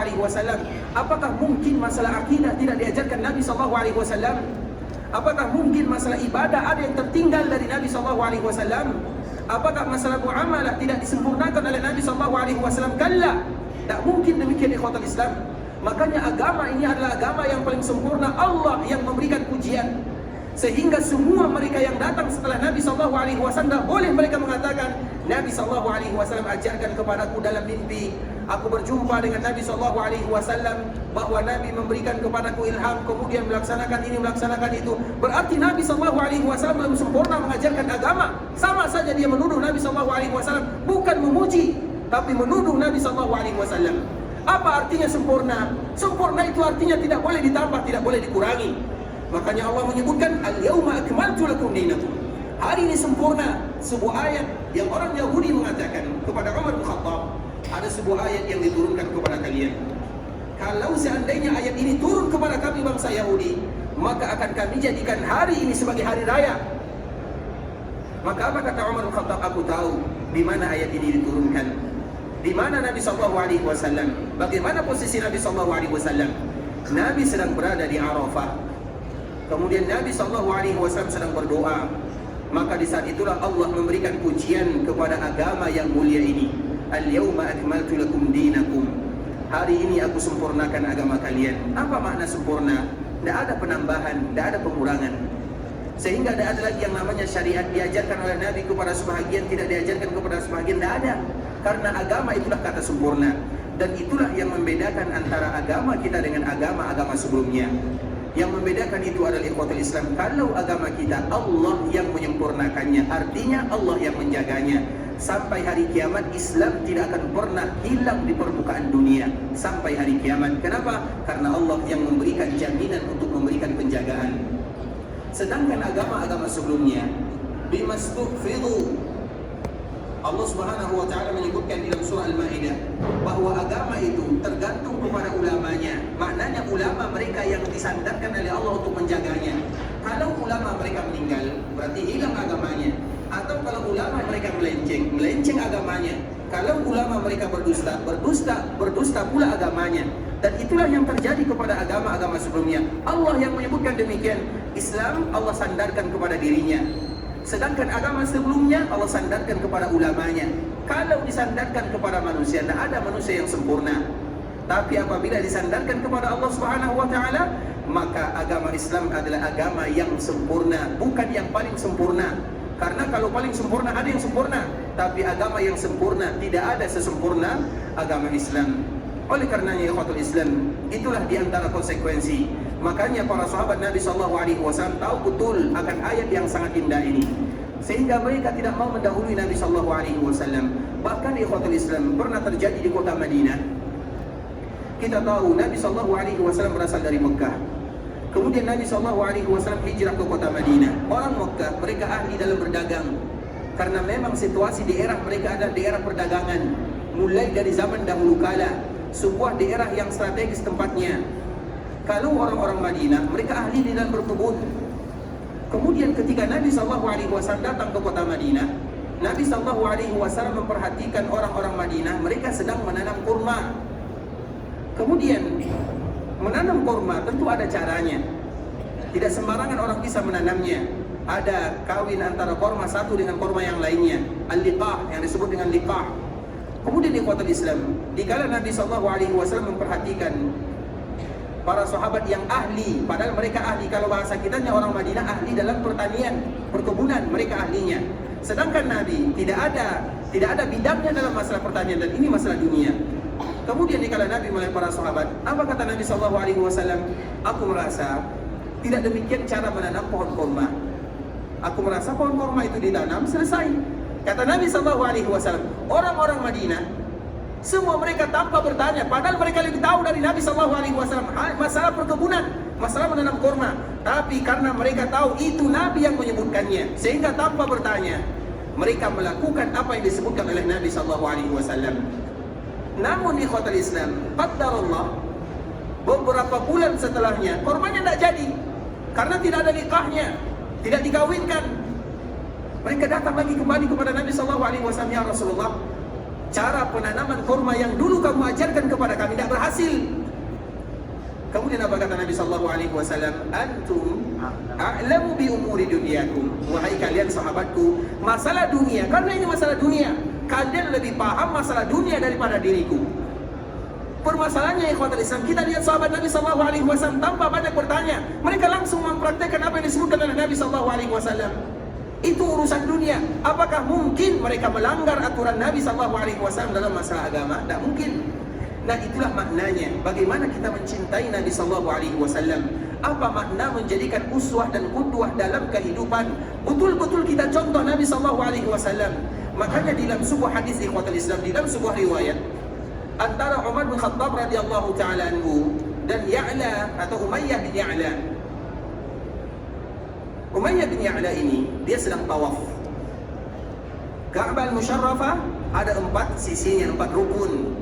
Alaihi Wasallam. Apakah mungkin masalah akidah tidak diajarkan Nabi Sallallahu Alaihi Wasallam? Apakah mungkin masalah ibadah ada yang tertinggal dari Nabi Sallallahu Alaihi Wasallam? Apakah masalah muamalah tidak disempurnakan oleh Nabi Sallallahu Alaihi Wasallam? Kalla, tak mungkin demikian ikhwatul Islam. Makanya agama ini adalah agama yang paling sempurna. Allah yang memberikan pujian, sehingga semua mereka yang datang setelah Nabi Sallallahu Alaihi Wasallam boleh mereka mengatakan, Nabi Sallallahu Alaihi Wasallam ajarkan kepadaku dalam mimpi, aku berjumpa dengan Nabi Sallallahu Alaihi Wasallam, bahwa Nabi memberikan kepadaku ilham, kemudian melaksanakan ini, melaksanakan itu. Berarti Nabi Sallallahu Alaihi Wasallam belum sempurna mengajarkan agama. Sama saja dia menuduh Nabi Sallallahu Alaihi Wasallam, bukan memuji, tapi menuduh Nabi Sallallahu Alaihi Wasallam. Apa artinya sempurna? Sempurna itu artinya tidak boleh ditambah, tidak boleh dikurangi. Makanya Allah menyebutkan al-yauma akmaltu lakum dinakum. Hari ini sempurna. Sebuah ayat yang orang Yahudi mengatakan kepada Umar bin Khattab, ada sebuah ayat yang diturunkan kepada kalian. Kalau seandainya ayat ini turun kepada kami bangsa Yahudi, maka akan kami jadikan hari ini sebagai hari raya. Maka apa kata Umar bin Khattab? Aku tahu di mana ayat ini diturunkan. Di mana Nabi Sallallahu Alaihi Wasallam? Bagaimana posisi Nabi Sallallahu Alaihi Wasallam? Nabi sedang berada di Arafah. Kemudian Nabi Sallallahu Alaihi Wasallam sedang berdoa. Maka di saat itulah Allah memberikan pujian kepada agama yang mulia ini. Al-yawma akmaltu lakum dinakum. Hari ini aku sempurnakan agama kalian. Apa makna sempurna? Tidak ada penambahan, tidak ada pengurangan. Sehingga tidak ada lagi yang namanya syariat diajarkan oleh Nabi kepada sebahagian, tidak diajarkan kepada sebahagian, tidak ada. Karena agama itulah kata sempurna. Dan itulah yang membedakan antara agama kita dengan agama-agama sebelumnya. Yang membedakan itu adalah ikhwatul Islam. Kalau agama kita Allah yang menyempurnakannya, artinya Allah yang menjaganya. Sampai hari kiamat Islam tidak akan pernah hilang di permukaan dunia. Sampai hari kiamat. Kenapa? Karena Allah yang memberikan jaminan untuk memberikan penjagaan. Sedangkan agama-agama sebelumnya bimastughfidu, Allah Subhanahu wa taala menyebutkan dalam surah Al-Maidah bahwa agama itu tergantung kepada ulamanya. Maknanya ulama mereka yang disandarkan oleh Allah untuk menjaganya. Kalau ulama mereka meninggal, berarti hilang agamanya. Atau kalau ulama mereka melenceng agamanya. Kalau ulama mereka berdusta pula agamanya. Dan itulah yang terjadi kepada agama-agama sebelumnya. Allah yang menyebutkan demikian. Islam Allah sandarkan kepada dirinya. Sedangkan agama sebelumnya Allah sandarkan kepada ulamanya. Kalau disandarkan kepada manusia, tidak ada manusia yang sempurna. Tapi apabila disandarkan kepada Allah Subhanahu wa taala, maka agama Islam adalah agama yang sempurna, bukan yang paling sempurna. Karena kalau paling sempurna ada yang sempurna, tapi agama yang sempurna tidak ada sesempurna agama Islam. Oleh karenanya ikhwatul Islam, itulah diantara konsekuensi. Makanya para sahabat Nabi Sallallahu Alaihi Wasallam tahu betul akan ayat yang sangat indah ini, sehingga mereka tidak mau mendahului Nabi Sallallahu Alaihi Wasallam. Bahkan ikhwatul Islam pernah terjadi di kota Madinah. Kita tahu Nabi Sallallahu Alaihi Wasallam berasal dari Mekah. Kemudian Nabi Sallallahu Alaihi Wasallam hijrah ke kota Madinah. Orang Mekah mereka ahli dalam berdagang, karena memang situasi daerah mereka adalah daerah perdagangan. Mulai dari zaman dahulu kala, sebuah daerah yang strategis tempatnya. Kalau orang-orang Madinah, mereka ahli di dalam berkebun. Kemudian ketika Nabi SAW datang ke kota Madinah, Nabi SAW memperhatikan orang-orang Madinah, mereka sedang menanam kurma. Kemudian menanam kurma tentu ada caranya. Tidak sembarangan orang bisa menanamnya. Ada kawin antara kurma satu dengan kurma yang lainnya, al-liqah, yang disebut dengan liqah. Kemudian di kota Islam, dikala Nabi SAW memperhatikan para sahabat yang ahli, padahal mereka ahli, kalau bahasa kitanya orang Madinah ahli dalam pertanian, perkebunan, mereka ahlinya. Sedangkan Nabi tidak ada bidangnya dalam masalah pertanian, dan ini masalah dunia. Kemudian dikala Nabi melihat para sahabat, apa kata Nabi SAW? Aku merasa tidak demikian cara menanam pohon kurma. Aku merasa pohon kurma itu ditanam selesai. Kata Nabi SAW, orang-orang Madinah semua mereka tanpa bertanya, padahal mereka lebih tahu dari Nabi SAW masalah perkebunan, masalah menanam kurma. Tapi karena mereka tahu itu Nabi yang menyebutkannya, sehingga tanpa bertanya mereka melakukan apa yang disebutkan oleh Nabi SAW. Namun di kota Islam, qadarullah, beberapa bulan setelahnya kurmanya tidak jadi, karena tidak ada nikahnya, tidak dikawinkan. Mereka datang lagi kembali kepada Nabi SAW, ya Rasulullah, cara penanaman kurma yang dulu kamu ajarkan kepada kami tidak berhasil. Kemudian apa kata Nabi sallallahu alaihi wasallam? Antum a'lamu bi umuri dunyakum. Wahai kalian sahabatku, masalah dunia, karena ini masalah dunia, kalian lebih paham masalah dunia daripada diriku. Permasalahannya ikhwatul Islam, kita lihat sahabat Nabi sallallahu alaihi wasallam tanpa banyak bertanya, mereka langsung mempraktekkan apa yang disebutkan oleh Nabi sallallahu alaihi wasallam. Itu urusan dunia. Apakah mungkin mereka melanggar aturan Nabi sallallahu alaihi wasallam dalam masalah agama? Tidak mungkin. Nah, itulah maknanya bagaimana kita mencintai Nabi sallallahu alaihi wasallam. Apa makna menjadikan uswah dan qudwah dalam kehidupan? Betul-betul kita contoh Nabi sallallahu alaihi wasallam. Makanya dalam sebuah hadis ikhwatul Islam, dalam sebuah riwayat antara Umar bin Khattab radhiyallahu taala anhu dan Ya'la atau Umayyah bin Ya'la. Umayyah bin Ya'la ini dia sedang tawaf. Ka'bah al-Musyarrafah ada 4 sisinya, 4 rukun.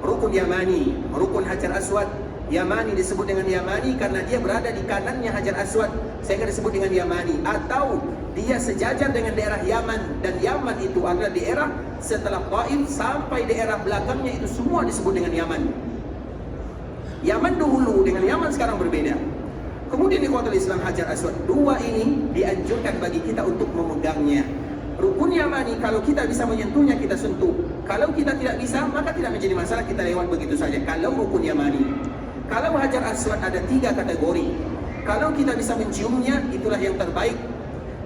Rukun Yamani, rukun Hajar Aswad. Yamani disebut dengan Yamani karena dia berada di kanannya Hajar Aswad, sehingga disebut dengan Yamani. Atau dia sejajar dengan daerah Yaman, dan Yaman itu adalah daerah setelah Taif sampai daerah belakangnya itu semua disebut dengan Yaman. Yaman dahulu dengan Yaman sekarang berbeda. Kemudian ikhwatul Islam, Hajar Aswad, 2 ini dianjurkan bagi kita untuk memegangnya. Rukun Yamani kalau kita bisa menyentuhnya kita sentuh. Kalau kita tidak bisa maka tidak menjadi masalah, kita lewat begitu saja. Kalau rukun Yamani. Kalau Hajar Aswad ada 3 kategori. Kalau kita bisa menciumnya itulah yang terbaik.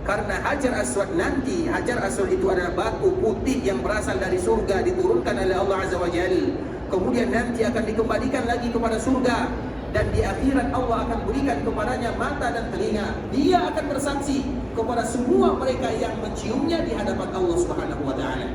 Karena Hajar Aswad nanti, Hajar Aswad itu adalah batu putih yang berasal dari surga, diturunkan oleh Allah Azza wa Jalla. Kemudian nanti akan dikembalikan lagi kepada surga. Dan di akhirat Allah akan berikan kepadanya mata dan telinga. Dia akan bersaksi kepada semua mereka yang menciumnya di hadapan Allah Subhanahu wa taala.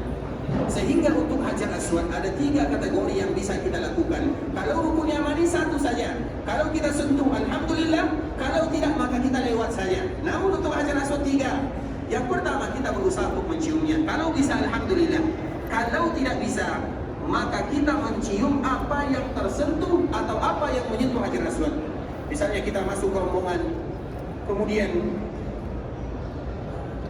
Sehingga untuk Hajar Aswad ada 3 kategori yang bisa kita lakukan. Kalau rukun Yamani 1 saja. Kalau kita sentuh alhamdulillah, kalau tidak maka kita lewat saja. Namun untuk Hajar Aswad 3. Yang pertama kita berusaha untuk menciumnya. Kalau bisa alhamdulillah. Kalau tidak bisa maka kita mencium apa yang tersentuh atau apa yang menyentuh Hajar Aswad. Misalnya kita masuk ke rombongan, kemudian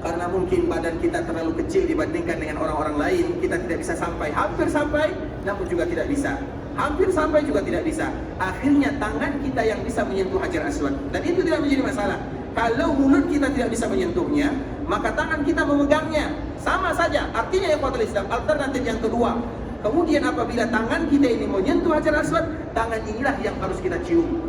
karena mungkin badan kita terlalu kecil dibandingkan dengan orang-orang lain, kita tidak bisa sampai, hampir sampai, namun juga tidak bisa. Hampir sampai juga tidak bisa. Akhirnya tangan kita yang bisa menyentuh Hajar Aswad. Dan itu tidak menjadi masalah. Kalau mulut kita tidak bisa menyentuhnya, maka tangan kita memegangnya. Sama saja. Artinya ya ikhwatul Islam, alternatif yang kedua. Kemudian apabila tangan kita ini menyentuh Hajar Aswad, tangan inilah yang harus kita cium.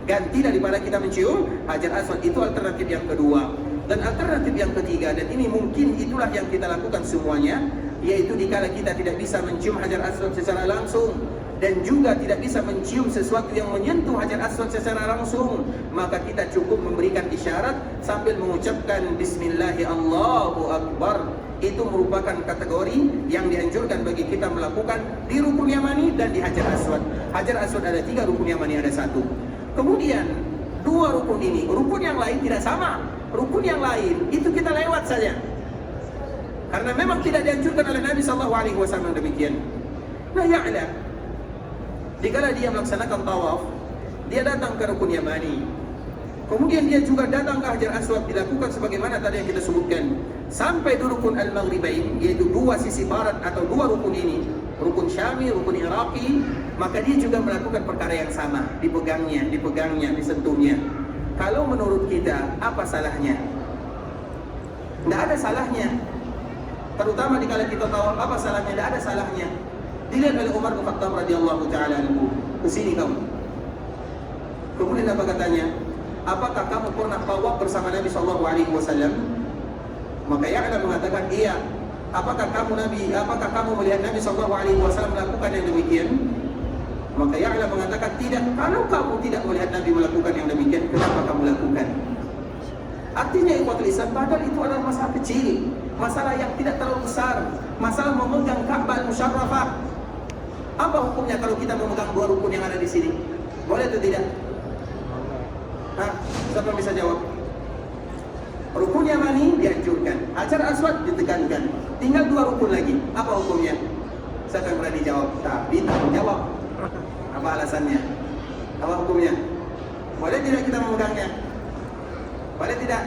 Ganti daripada kita mencium Hajar Aswad, itu alternatif yang kedua. Dan alternatif yang ketiga, dan ini mungkin itulah yang kita lakukan semuanya, yaitu dikala kita tidak bisa mencium Hajar Aswad secara langsung dan juga tidak bisa mencium sesuatu yang menyentuh Hajar Aswad secara langsung, maka kita cukup memberikan isyarat sambil mengucapkan Bismillahirrahmanirrahim, Allahu Akbar. Itu merupakan kategori yang dianjurkan bagi kita melakukan di rukun Yamani dan di Hajar Aswad. Hajar Aswad ada 3, rukun Yamani ada 1. Kemudian 2 rukun ini, rukun yang lain tidak sama. Rukun yang lain itu kita lewat saja. Karena memang tidak dianjurkan oleh Nabi sallallahu alaihi wasallam demikian. Nah, Ya'la dikala dia melaksanakan tawaf, dia datang ke rukun Yamani. Kemudian dia juga datang ke Hajar Aswad, dilakukan sebagaimana tadi yang kita sebutkan. Sampai di rukun Al-Maghribain, yaitu 2 sisi barat atau 2 rukun ini, rukun Syami, rukun Iraqi, maka dia juga melakukan perkara yang sama, dipegangnya, disentuhnya. Kalau menurut kita, apa salahnya? Tidak ada salahnya. Terutama dikala kita tahu apa salahnya, tidak ada salahnya. Dilihat oleh Umar bin Khattab radhiyallahu taala anhu, kesini kamu. Kemudian apa katanya? Apakah kamu pernah tawaf bersama Nabi sallallahu alaihi wasallam? Maka Ya'la mengatakan, iya. Apakah kamu melihat Nabi sallallahu alaihi wasallam melakukan yang demikian? Maka Ya'la mengatakan, tidak. Kalau kamu tidak melihat Nabi melakukan yang demikian, kenapa kamu lakukan? Artinya ikhwatul Islam, padahal itu adalah masalah kecil, masalah yang tidak terlalu besar, masalah memegang Ka'bah al-Musyarrafah. Apa hukumnya kalau kita memegang 2 rukun yang ada di sini? Boleh atau tidak? Siapa yang bisa jawab? Rukun Yamani dianjurkan, Hajar Aswad ditekankan, tinggal 2 rukun lagi. Apa hukumnya? Siapa yang berani jawab? Tapi tak menjawab. Apa alasannya? Apa hukumnya? Boleh tidak kita memegangnya? Boleh tidak?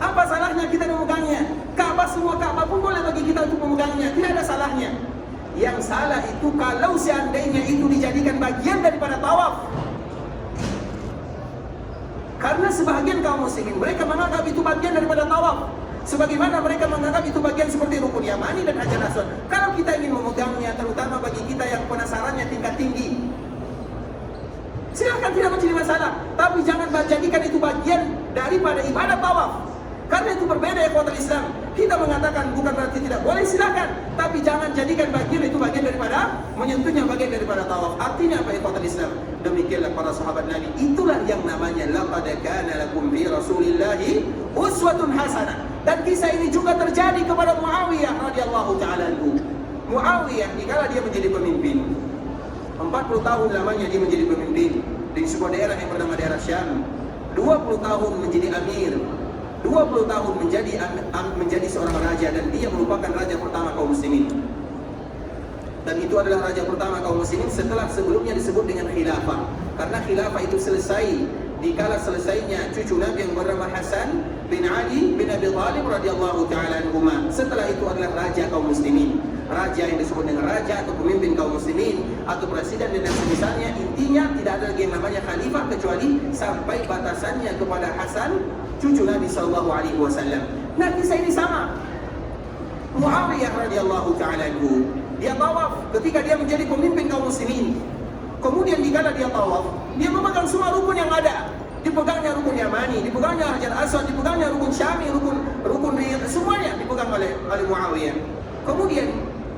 Apa salahnya kita memegangnya? Ka'bah, semua Ka'bah pun boleh bagi kita untuk memegangnya, tidak ada salahnya. Yang salah itu kalau seandainya itu dijadikan bagian daripada tawaf. Karena sebahagian kaum muslimin mereka menganggap itu bagian daripada tawaf, sebagaimana mereka menganggap itu bagian seperti rukun yamani dan hajar aswad. Kalau kita ingin memegangnya, terutama bagi kita yang penasarannya tingkat tinggi, silakan, tidak menjadi masalah. Tapi jangan jadikan itu bagian daripada ibadah tawaf. Karena itu berbeda ikhwatul Islam. Kita mengatakan bukan berarti tidak boleh, silakan, tapi jangan jadikan bagian itu bagian daripada menyentuhnya bagian daripada tawaf. Artinya apa ikhwatul Islam? Demikianlah para sahabat Nabi. Itulah yang namanya laqad kana lakum fi Rasulillahi uswatun hasanah. Dan kisah ini juga terjadi kepada Muawiyah radhiyallahu taala anhu. Muawiyah dikala dia menjadi pemimpin, 40 tahun lamanya dia menjadi pemimpin di sebuah daerah yang bernama daerah Syam. 20 tahun menjadi amir, 20 tahun menjadi seorang raja, dan dia merupakan raja pertama kaum muslimin. Dan itu adalah raja pertama kaum muslimin setelah sebelumnya disebut dengan khilafah. Karena khilafah itu selesai dikala selesainya cucu Nabi yang bernama Hasan bin Ali bin Abi Thalib radhiyallahu taala anhuma. Setelah itu adalah raja kaum muslimin. Raja yang disebut dengan raja atau pemimpin kaum muslimin atau presiden dan semisalnya. Intinya tidak ada lagi yang namanya khalifah kecuali sampai batasannya kepada Hasan cucu Nabi sallallahu alaihi wasallam. Nah, kisah ini sama. Muawiyah radhiyallahu taala anhu, dia tawaf ketika dia menjadi pemimpin kaum muslimin. Kemudian dikala dia tawaf, dia memegang semua rukun yang ada. Dipegangnya rukun Yamani, dipegangnya Hajar Aswad, dipegangnya rukun Syami, rukun Riyadh, semuanya dipegang oleh Muawiyah. Kemudian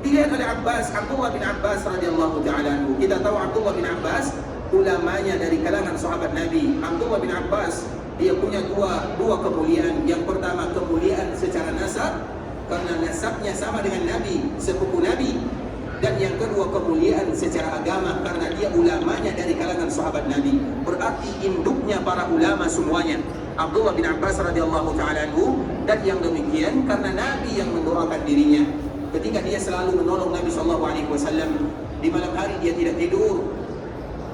dilihat oleh Abdullah bin Abbas radhiyallahu taala anhu. Kita tahu Abdullah bin Abbas ulamanya dari kalangan sahabat Nabi. Abdullah bin Abbas dia punya dua kemuliaan. Yang pertama kemuliaan secara nasab, karena nasabnya sama dengan Nabi, sepupu Nabi. Dan yang kedua kemuliaan secara agama, karena dia ulamanya dari kalangan sahabat Nabi. Berarti induknya para ulama semuanya. Abdullah bin Abbas radhiyallahu taala anhu. Dan yang demikian karena Nabi yang mendoakan dirinya. Ketika dia selalu menolong Nabi sallallahu alaihi wasallam, di malam hari dia tidak tidur.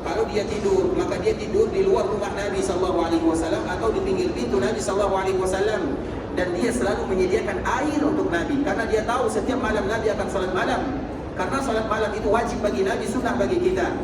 Kalau dia tidur, maka dia tidur di luar rumah Nabi sallallahu alaihi wasallam atau di pinggir pintu Nabi sallallahu alaihi wasallam. Dan dia selalu menyediakan air untuk Nabi, karena dia tahu setiap malam Nabi akan salat malam. Karena salat malam itu wajib bagi Nabi, sunnah bagi kita.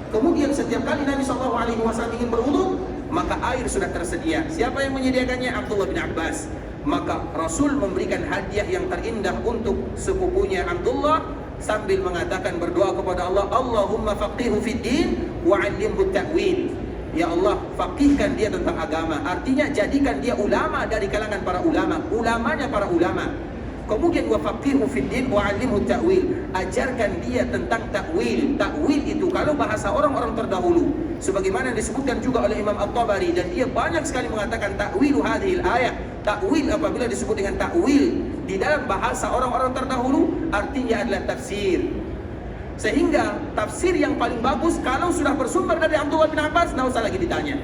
Kemudian setiap kali Nabi sallallahu alaihi wasallam ingin berwudu, maka air sudah tersedia. Siapa yang menyediakannya? Abdullah bin Abbas. Maka Rasul memberikan hadiah yang terindah untuk sepupunya Abdullah sambil mengatakan berdoa kepada Allah, Allahumma faqihhu fid din wa 'allimhu ta'wil. Ya Allah, faqihkan dia tentang agama. Artinya jadikan dia ulama dari kalangan para ulama, ulamanya para ulama. Kemudian wa faqihhu fid din wa 'allimhu ta'wil. Ajarkan dia tentang ta'wil. Ta'wil itu kalau bahasa orang-orang terdahulu, sebagaimana disebutkan juga oleh Imam At-Tabari, dan dia banyak sekali mengatakan ta'wilu hadhil ayat. Ta'wil apabila disebut dengan ta'wil di dalam bahasa orang-orang terdahulu artinya adalah tafsir. Sehingga tafsir yang paling bagus kalau sudah bersumber dari Abdullah bin Abbas, tidak usah lagi ditanya.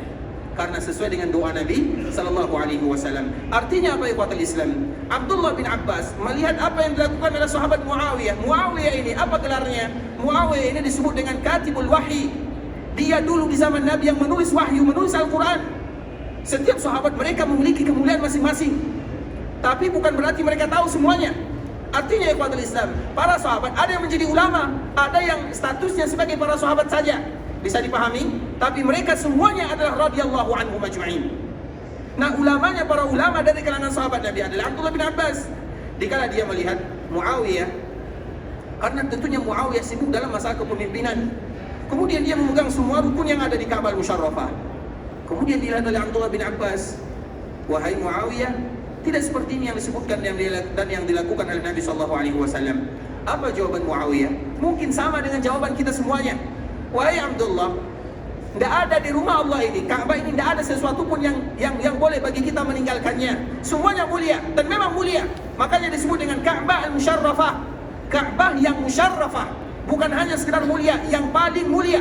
Karena sesuai dengan doa Nabi sallallahu alaihi wasallam. Artinya apa ikhwatul Islam? Abdullah bin Abbas melihat apa yang dilakukan oleh sahabat Muawiyah. Muawiyah ini apa gelarnya? Muawiyah ini disebut dengan Katibul Wahyi. Dia dulu di zaman Nabi yang menulis wahyu, menulis Al-Quran. Setiap sahabat mereka memiliki kemuliaan masing-masing, tapi bukan berarti mereka tahu semuanya. Artinya ikhwatul Islam, para sahabat ada yang menjadi ulama, ada yang statusnya sebagai para sahabat saja, bisa dipahami, tapi mereka semuanya adalah radhiyallahu anhum ajma'in. Nah, ulamanya para ulama dari kalangan sahabat Nabi adalah Abdullah bin Abbas. Dikala dia melihat Muawiyah, karena tentunya Muawiyah sibuk dalam masalah kepemimpinan, kemudian dia memegang semua rukun yang ada di Ka'bah Musyarrafah. Kemudian dilihat oleh Abdullah bin Abbas, wahai Muawiyah, tidak seperti ini yang disebutkan dan yang dilakukan oleh Nabi sallallahu alaihi wasallam. Apa jawaban Muawiyah? Mungkin sama dengan jawaban kita semuanya. Wahai Abdullah, tidak ada di rumah Allah ini, Ka'bah ini tidak ada sesuatu pun yang boleh bagi kita meninggalkannya. Semuanya mulia dan memang mulia. Makanya disebut dengan Ka'bah al-Musyarrafah. Ka'bah yang musyarrafah, bukan hanya sekedar mulia, yang paling mulia.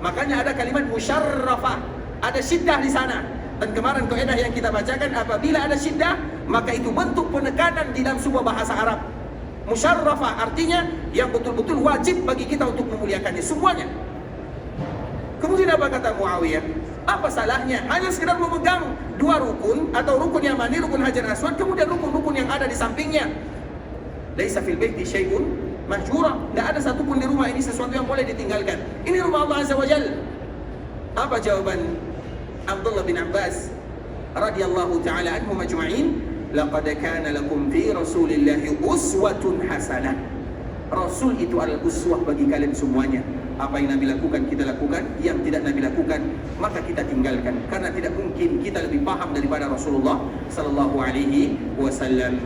Makanya ada kalimat musyarrafah. Ada syiddah di sana. Dan kemarin kaidah yang kita bacakan, apabila ada syiddah, maka itu bentuk penekanan di dalam sebuah bahasa Arab. Musyarrafah artinya yang betul-betul wajib bagi kita untuk memuliakannya semuanya. Kemudian apa kata Muawiyah? Apa salahnya? Hanya sekedar memegang dua rukun, atau rukun Yamani, rukun Hajar Aswad, kemudian rukun-rukun yang ada di sampingnya. Laisa fil baiti syai'un mahjura. Tidak ada satupun di rumah ini sesuatu yang boleh ditinggalkan. Ini rumah Allah Azza wa Jalla. Apa jawaban Abdullah bin Abbas radhiyallahu ta'ala anhum ajma'in? Laqad kana lakum fi Rasulillahi uswatun hasanah. Rasul itu adalah uswah bagi kalian semuanya. Apa yang Nabi lakukan kita lakukan, yang tidak Nabi lakukan maka kita tinggalkan, karena tidak mungkin kita lebih paham daripada Rasulullah sallallahu alaihi wasallam.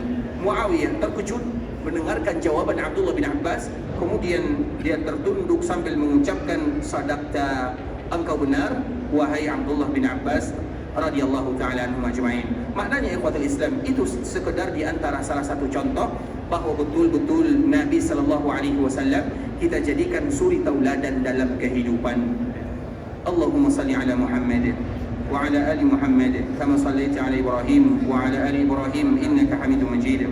Muawiyah terkejut mendengarkan jawaban Abdullah bin Abbas, kemudian dia tertunduk sambil mengucapkan, sadaqta, engkau benar wahai Abdullah bin Abbas radhiyallahu ta'ala anhum ajma'in. Maknanya ikhwatul Islam, itu sekedar di antara salah satu contoh bahawa betul-betul Nabi sallallahu alaihi wasallam kita jadikan suri tauladan dalam kehidupan. Allahumma salli ala Muhammad wa ala ali Muhammad kama sallaita ala Ibrahim wa ala ali Ibrahim innaka Hamidum Majid.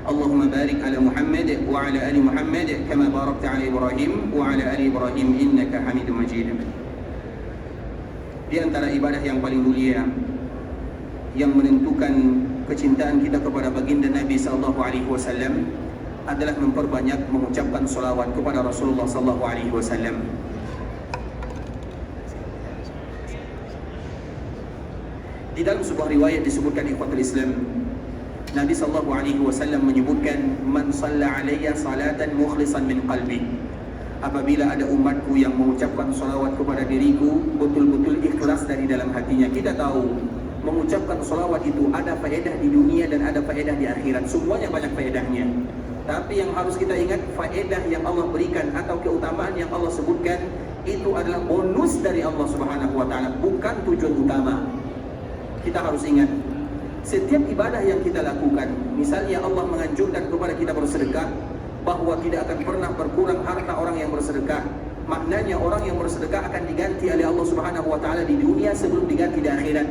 Allahumma barik ala Muhammad wa ala ali Muhammad kama barakta ala Ibrahim wa ala ali Ibrahim innaka Hamidum Majid. Di antara ibadah yang paling mulia yang menentukan kecintaan kita kepada baginda Nabi sallallahu alaihi wasallam adalah memperbanyak mengucapkan salawat kepada Rasulullah sallallahu alaihi wasallam. Di dalam sebuah riwayat disebutkan ikhwatul Islam, Nabi sallallahu alaihi wasallam menyebutkan, man shalla alayya salatan mukhlishan min qalbi. Apabila ada umatku yang mengucapkan salawat kepada diriku betul-betul ikhlas dari dalam hatinya. Kita tahu mengucapkan salawat itu ada faedah di dunia dan ada faedah di akhirat. Semuanya banyak faedahnya. Tapi yang harus kita ingat, faedah yang Allah berikan atau keutamaan yang Allah sebutkan itu adalah bonus dari Allah Subhanahu wa taala, bukan tujuan utama. Kita harus ingat, setiap ibadah yang kita lakukan, misalnya Allah menganjurkan kepada kita bersedekah, bahwa tidak akan pernah berkurang harta orang yang bersedekah. Maknanya orang yang bersedekah akan diganti oleh Allah Subhanahu wa taala di dunia sebelum diganti di akhirat.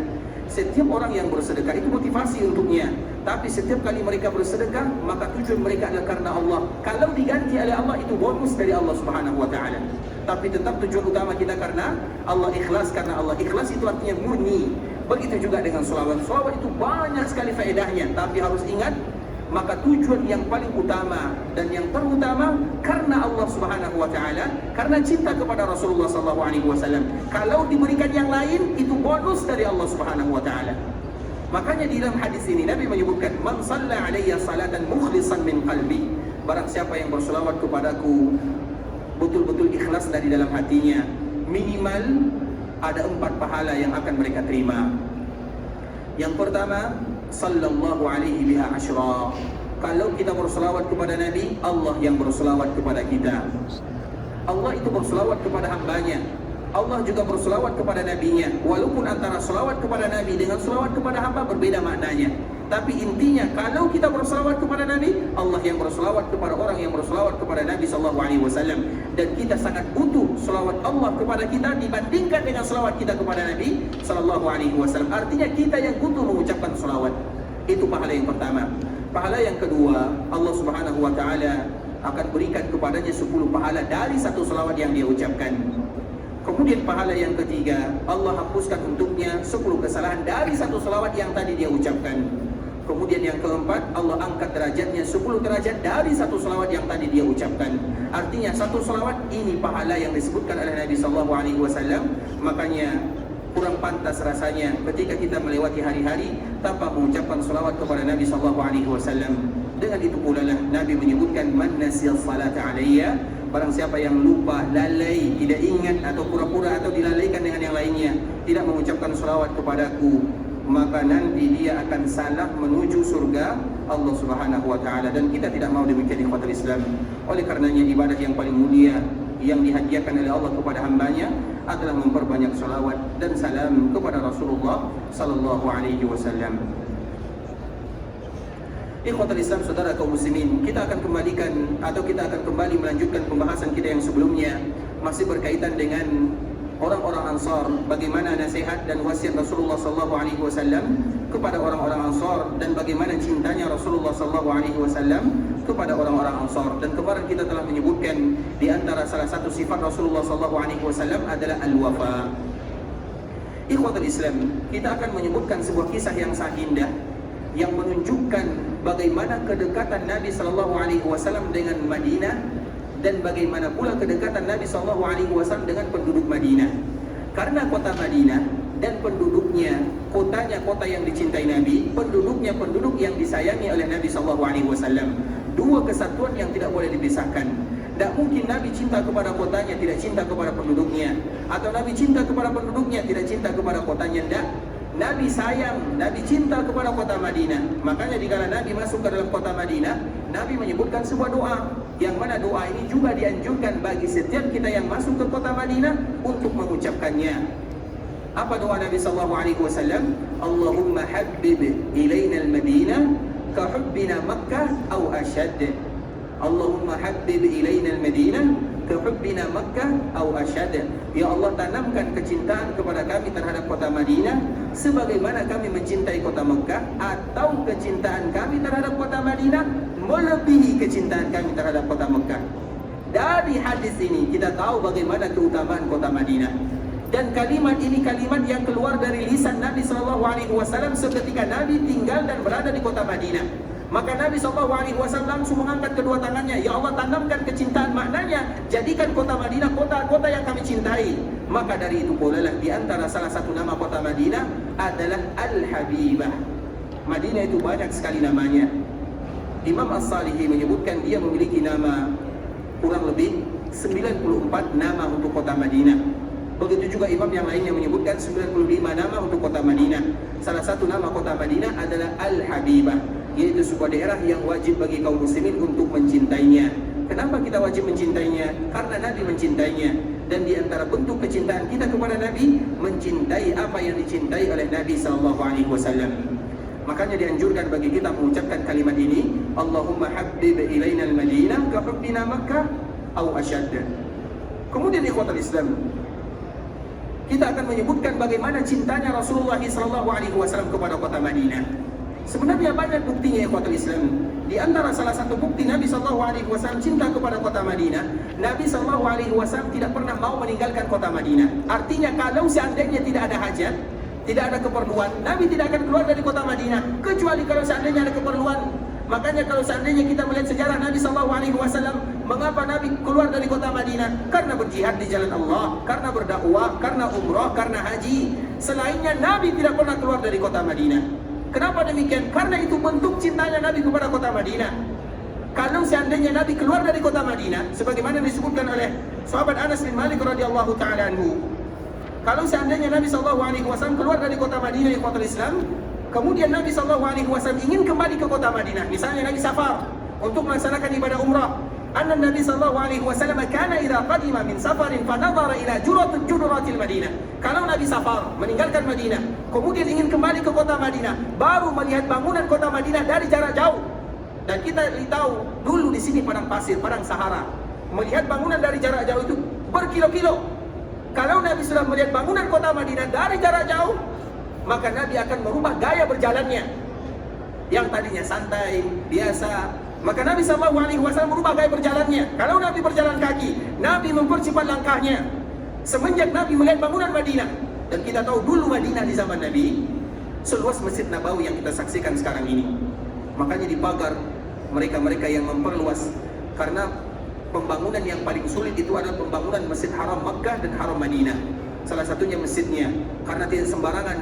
Setiap orang yang bersedekah itu motivasi untuknya. Tapi setiap kali mereka bersedekah, maka tujuan mereka adalah karena Allah. Kalau diganti oleh Allah, itu bonus dari Allah Subhanahu wa taala. Tapi tetap tujuan utama kita karena Allah, ikhlas karena Allah. Ikhlas itu artinya murni. Begitu juga dengan selawat. Selawat itu banyak sekali faedahnya, tapi harus ingat, maka tujuan yang paling utama dan yang terutama karena Allah Subhanahu wa taala, karena cinta kepada Rasulullah sallallahu alaihi wasallam. Kalau diberikan yang lain, itu bonus dari Allah Subhanahu wa taala. Makanya di dalam hadis ini Nabi menyebutkan, man shalla alayya salatan mukhlishan min qalbi. Barang siapa yang berselawat kepadaku betul-betul ikhlas dari dalam hatinya, minimal ada 4 pahala yang akan mereka terima. Yang pertama, sallallahu alaihi biha asyra. Kalau kita berselawat kepada Nabi, Allah yang berselawat kepada kita. Allah itu berselawat kepada hambanya, Allah juga berselawat kepada nabinya. Walaupun antara selawat kepada Nabi dengan selawat kepada hamba berbeda maknanya, tapi intinya kalau kita berselawat kepada Nabi, Allah yang berselawat kepada orang yang berselawat kepada Nabi sallallahu alaihi wasallam. Dan kita sangat butuh selawat Allah kepada kita dibandingkan dengan selawat kita kepada Nabi sallallahu alaihi wasallam. Artinya kita yang butuh mengucapkan selawat. Itu pahala yang pertama. Pahala yang kedua, Allah Subhanahu wa taala akan berikan kepadanya 10 pahala dari satu selawat yang dia ucapkan. Kemudian pahala yang ketiga, Allah hapuskan untuknya 10 kesalahan dari satu selawat yang tadi dia ucapkan. Kemudian yang keempat, Allah angkat derajatnya 10 derajat dari satu selawat yang tadi dia ucapkan. Artinya satu selawat ini pahala yang disebutkan oleh Nabi sallallahu alaihi wasallam. Makanya kurang pantas rasanya ketika kita melewati hari-hari tanpa mengucapkan selawat kepada Nabi sallallahu alaihi wasallam. Dengan itu pula lah Nabi menyebutkan, man nasiyas salata alayya, barang siapa yang lupa, lalai, tidak ingat atau pura-pura atau dilalaikan dengan yang lainnya, tidak mengucapkan selawat kepadaku, maka nanti dia akan salah menuju surga Allah Subhanahu wa taala. Dan kita tidak mau demikian ikhwatul Islam. Oleh karenanya ibadah yang paling mulia yang dihadiahkan oleh Allah kepada hambanya adalah memperbanyak selawat dan salam kepada Rasulullah sallallahu alaihi wasallam. Ikhwatul Islam, saudara kaum muslimin, kita akan kembalikan atau kita akan kembali melanjutkan pembahasan kita yang sebelumnya, masih berkaitan dengan orang-orang Ansar, bagaimana nasihat dan wasiat Rasulullah sallallahu alaihi wasallam kepada orang-orang Ansar dan bagaimana cintanya Rasulullah sallallahu alaihi wasallam kepada orang-orang Ansar. Dan kemarin kita telah menyebutkan di antara salah satu sifat Rasulullah sallallahu alaihi wasallam adalah al-wafa. Ikhwatul Islam, kita akan menyebutkan sebuah kisah yang sangat indah yang menunjukkan bagaimana kedekatan Nabi SAW dengan Madinah dan bagaimana pula kedekatan Nabi SAW dengan penduduk Madinah. Karena kota Madinah dan penduduknya, kotanya kota yang dicintai Nabi, penduduknya penduduk yang disayangi oleh Nabi SAW. Dua kesatuan yang tidak boleh dipisahkan. Tak mungkin Nabi cinta kepada kotanya, tidak cinta kepada penduduknya, atau Nabi cinta kepada penduduknya, tidak cinta kepada kotanya. Tak. Nabi sayang, Nabi cinta kepada kota Madinah. Makanya dikala Nabi masuk ke dalam kota Madinah, Nabi menyebutkan sebuah doa, yang mana doa ini juga dianjurkan bagi setiap kita yang masuk ke kota Madinah untuk mengucapkannya. Apa doa Nabi SAW? Allahumma habbib ilayna al-Madinah ka hubbina Makkah aw ashad. Allahumma habbib ilayna al-Madinah ka hubbina Makkah aw ashad. Ya Allah, tanamkan kecintaan kepada kami terhadap kota Madinah sebagaimana kami mencintai kota Makkah, atau kecintaan kami terhadap kota Madinah melebihi kecintaan kami terhadap kota Makkah. Dari hadis ini kita tahu bagaimana keutamaan kota Madinah. Dan kalimat ini kalimat yang keluar dari lisan Nabi SAW seketika Nabi tinggal dan berada di kota Madinah. Maka Nabi SAW langsung mengangkat kedua tangannya, ya Allah, tanamkan kecintaan, maknanya jadikan kota Madinah kota yang kami cintai. Maka dari itu pula lah di antara salah satu nama kota Madinah adalah Al-Habibah. Madinah itu banyak sekali namanya. Imam As-Salihi menyebutkan dia memiliki nama kurang lebih 94 nama untuk kota Madinah. Begitu juga imam yang lainnya menyebutkan 95 nama untuk kota Madinah. Salah satu nama kota Madinah adalah Al-Habibah, yaitu sebuah daerah yang wajib bagi kaum muslimin untuk mencintainya. Kenapa kita wajib mencintainya? Karena Nabi mencintainya. Dan di antara bentuk kecintaan kita kepada Nabi, mencintai apa yang dicintai oleh Nabi SAW. Makanya dianjurkan bagi kita mengucapkan kalimat ini, Allahumma habbib ilayna al-Madinah ka hubbina Makkah aw ashad. Kemudian ikhwatul Islam, kita akan menyebutkan bagaimana cintanya Rasulullah SAW kepada kota Madinah. Sebenarnya banyak buktinya ikhwatul Islam. Di antara salah satu bukti Nabi SAW cinta kepada kota Madinah, Nabi SAW tidak pernah mau meninggalkan kota Madinah. Artinya kalau seandainya tidak ada hajat, tidak ada keperluan, Nabi tidak akan keluar dari kota Madinah, kecuali kalau seandainya ada keperluan. Makanya kalau seandainya kita melihat sejarah Nabi SAW, mengapa Nabi keluar dari kota Madinah? Karena berjihad di jalan Allah, karena berdakwah, karena umrah, karena haji. Selainnya Nabi tidak pernah keluar dari kota Madinah. Kenapa demikian? Karena itu bentuk cintanya Nabi kepada kota Madinah. Kalau seandainya Nabi keluar dari kota Madinah, sebagaimana disebutkan oleh sahabat Anas bin Malik radhiyallahu taala anhu, kalau seandainya Nabi SAW keluar dari kota Madinah, ikhwatul Islam, kemudian Nabi SAW ingin kembali ke kota Madinah, misalnya Nabi safar untuk melaksanakan ibadah umrah. Anna Nabi SAW kana idza qadima min safarin fa nadhara ila juduratil Madinah. Kalau Nabi safar meninggalkan Madinah, kemudian ingin kembali ke kota Madinah, baru melihat bangunan kota Madinah dari jarak jauh. Dan kita tahu dulu di sini padang pasir, padang Sahara. Melihat bangunan dari jarak jauh itu berkilo-kilo. Kalau Nabi sudah melihat bangunan kota Madinah dari jarak jauh, maka Nabi akan merubah gaya berjalannya. Yang tadinya santai, biasa, maka Nabi SAW merubah gaya berjalannya. Kalau Nabi berjalan kaki, Nabi mempercepat langkahnya. Semenjak Nabi melihat bangunan Madinah, dan kita tahu dulu Madinah di zaman Nabi seluas Masjid Nabawi yang kita saksikan sekarang ini. Makanya dipagar mereka-mereka yang memperluas, karena pembangunan yang paling sulit itu adalah pembangunan Masjid Haram Makkah dan Haram Madinah. Salah satunya masjidnya, karena tidak sembarangan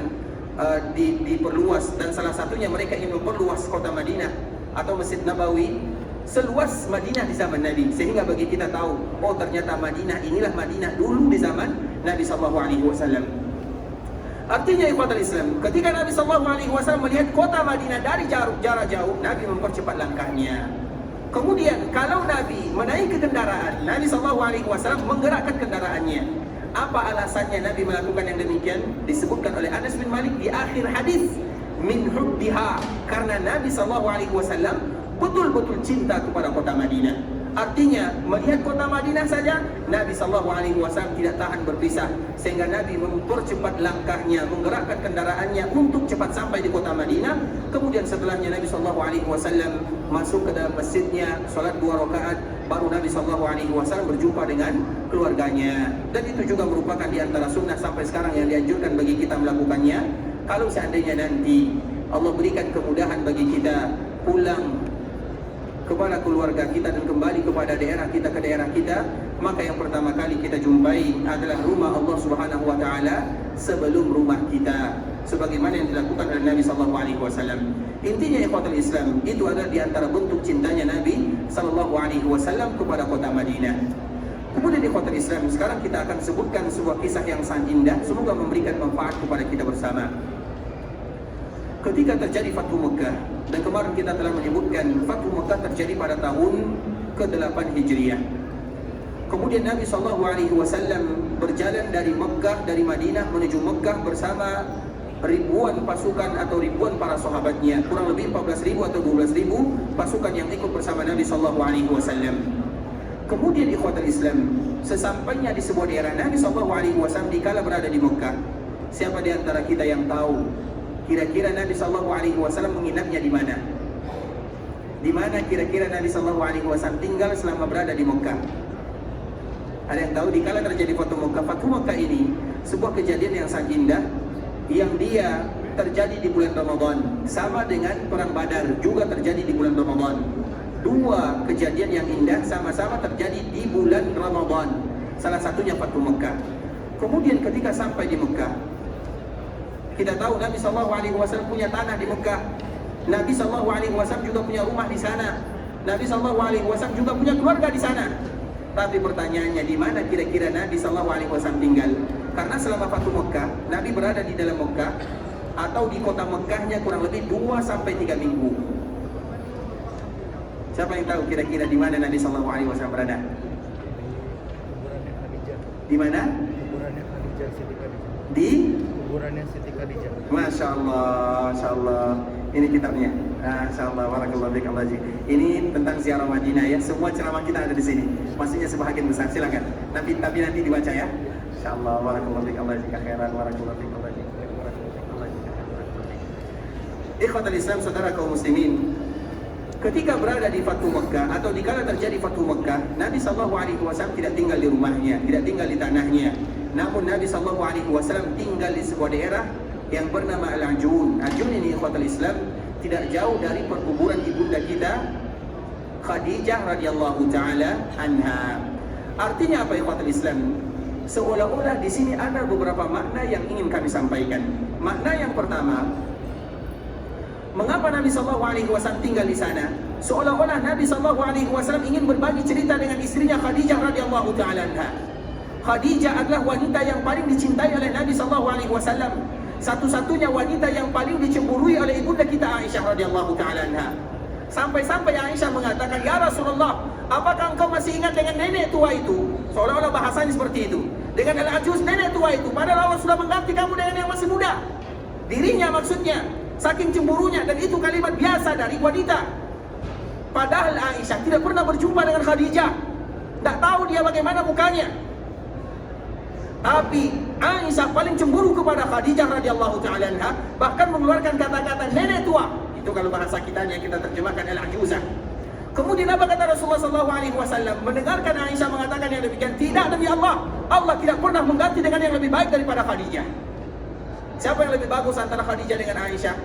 diperluas, dan salah satunya mereka ingin memperluas kota Madinah atau Masjid Nabawi seluas Madinah di zaman Nabi, sehingga bagi kita tahu, oh ternyata Madinah inilah Madinah dulu di zaman Nabi SAW. Artinya ikhwatul Islam, ketika Nabi SAW melihat kota Madinah dari jarak jauh, Nabi mempercepat langkahnya. Kemudian kalau Nabi menaiki kendaraan, Nabi SAW menggerakkan kendaraannya. Apa alasannya Nabi melakukan yang demikian? Disebutkan oleh Anas bin Malik di akhir hadis, min hubbiha, karena Nabi SAW betul-betul cinta kepada kota Madinah. Artinya melihat kota Madinah saja, Nabi SAW tidak tahan berpisah, sehingga Nabi mempercepat langkahnya, menggerakkan kendaraannya untuk cepat sampai di kota Madinah. Kemudian setelahnya Nabi SAW masuk ke dalam masjidnya, sholat 2 rakaat, baru Nabi SAW berjumpa dengan keluarganya. Dan itu juga merupakan di antara sunnah sampai sekarang yang dianjurkan bagi kita melakukannya. Kalau seandainya nanti Allah berikan kemudahan bagi kita pulang kepada keluarga kita dan kembali kepada daerah kita, ke daerah kita, maka yang pertama kali kita jumpai adalah rumah Allah Subhanahu wa taala sebelum rumah kita, sebagaimana yang dilakukan oleh Nabi sallallahu alaihi wasallam. Intinya ikhwatul Islam, itu adalah di antara bentuk cintanya Nabi sallallahu alaihi wasallam kepada kota Madinah. Kemudian ikhwatul Islam, sekarang kita akan sebutkan sebuah kisah yang sangat indah, semoga memberikan manfaat kepada kita bersama. Ketika terjadi Fathu Mekah, dan kemarin kita telah menyebutkan Fathu Mekah terjadi pada tahun ke-8 Hijriah. Kemudian Nabi SAW berjalan dari Mekah, dari Madinah menuju Mekah bersama ribuan pasukan atau ribuan para sahabatnya, kurang lebih 14.000 atau 12.000 pasukan yang ikut bersama Nabi SAW. Kemudian ikhwatul Islam, sesampainya di sebuah daerah, Nabi SAW dikala berada di Mekah, siapa di antara kita yang tahu kira-kira Nabi SAW menginapnya di mana? Di mana kira-kira Nabi SAW tinggal selama berada di Mekah? Ada yang tahu? Dikala terjadi Fathu Mekah, Fathu Mekah ini sebuah kejadian yang sangat indah, yang dia terjadi di bulan Ramadan, sama dengan Perang Badar juga terjadi di bulan Ramadan. Dua kejadian yang indah sama-sama terjadi di bulan Ramadan. Salah satunya Fathu Mekah. Kemudian ketika sampai di Mekah, kita tahu Nabi SAW punya tanah di Mekah. Nabi SAW juga punya rumah di sana. Nabi SAW juga punya keluarga di sana. Tapi pertanyaannya, di mana kira-kira Nabi SAW tinggal? Karena selama Fathu Mekah, Nabi berada di dalam Mekah atau di kota Mekahnya kurang lebih 2-3 minggu. Siapa yang tahu kira-kira di mana Nabi SAW berada? Di mana? Di kuburannya Siti Khadijah. Masya Allah, Masya Allah. Ini kitabnya. Masya Allah, barakallahu fiik Allah. Ini tentang ziarah Madinah ya. Semua ceramah kita ada di sini. Maksudnya sebahagian besar. Silakan. Tapi nanti dibaca ya. Masya Allah, barakallahu fiik Allah. Khairan, barakallahu fiik Allah. Ikhwatul Islam, saudara kaum muslimin, ketika berada di Fathu Mekah atau dikala terjadi Fathu Mekah, Nabi SAW tidak tinggal di rumahnya, tidak tinggal di tanahnya. Namun Nabi SAW tinggal di sebuah daerah yang bernama Al-Ajun. Ajun ini ikhwatul Islam tidak jauh dari perkuburan ibunda kita Khadijah radhiyallahu taala anha. Artinya apa ikhwatul Islam? Seolah-olah di sini ada beberapa makna yang ingin kami sampaikan. Makna yang pertama, mengapa Nabi SAW tinggal di sana? Seolah-olah Nabi SAW ingin berbagi cerita dengan istrinya Khadijah radhiyallahu taala anha. Khadijah adalah wanita yang paling dicintai oleh Nabi SAW. Satu-satunya wanita yang paling dicemburui oleh ibunda kita Aisyah radhiyallahu taala anha. Sampai-sampai Aisyah mengatakan, "Ya Rasulullah, apakah engkau masih ingat dengan nenek tua itu?" Seolah-olah bahasanya seperti itu. Dengan Al-Ajuz, nenek tua itu. Padahal Allah sudah mengganti kamu dengan yang masih muda. Dirinya maksudnya. Saking cemburunya, dan itu kalimat biasa dari wanita. Padahal Aisyah tidak pernah berjumpa dengan Khadijah. Tak tahu dia bagaimana mukanya. Tapi Aisyah paling cemburu kepada Khadijah radhiyallahu taala anha, bahkan mengeluarkan kata-kata nenek tua. Itu kalau bahasa kitanya kita terjemahkan al-ajuzah. Kemudian apa kata Rasulullah SAW? Mendengarkan Aisyah mengatakan yang demikian, tidak demi Allah, Allah tidak pernah mengganti dengan yang lebih baik daripada Khadijah. Siapa yang lebih bagus antara Khadijah dengan Aisyah?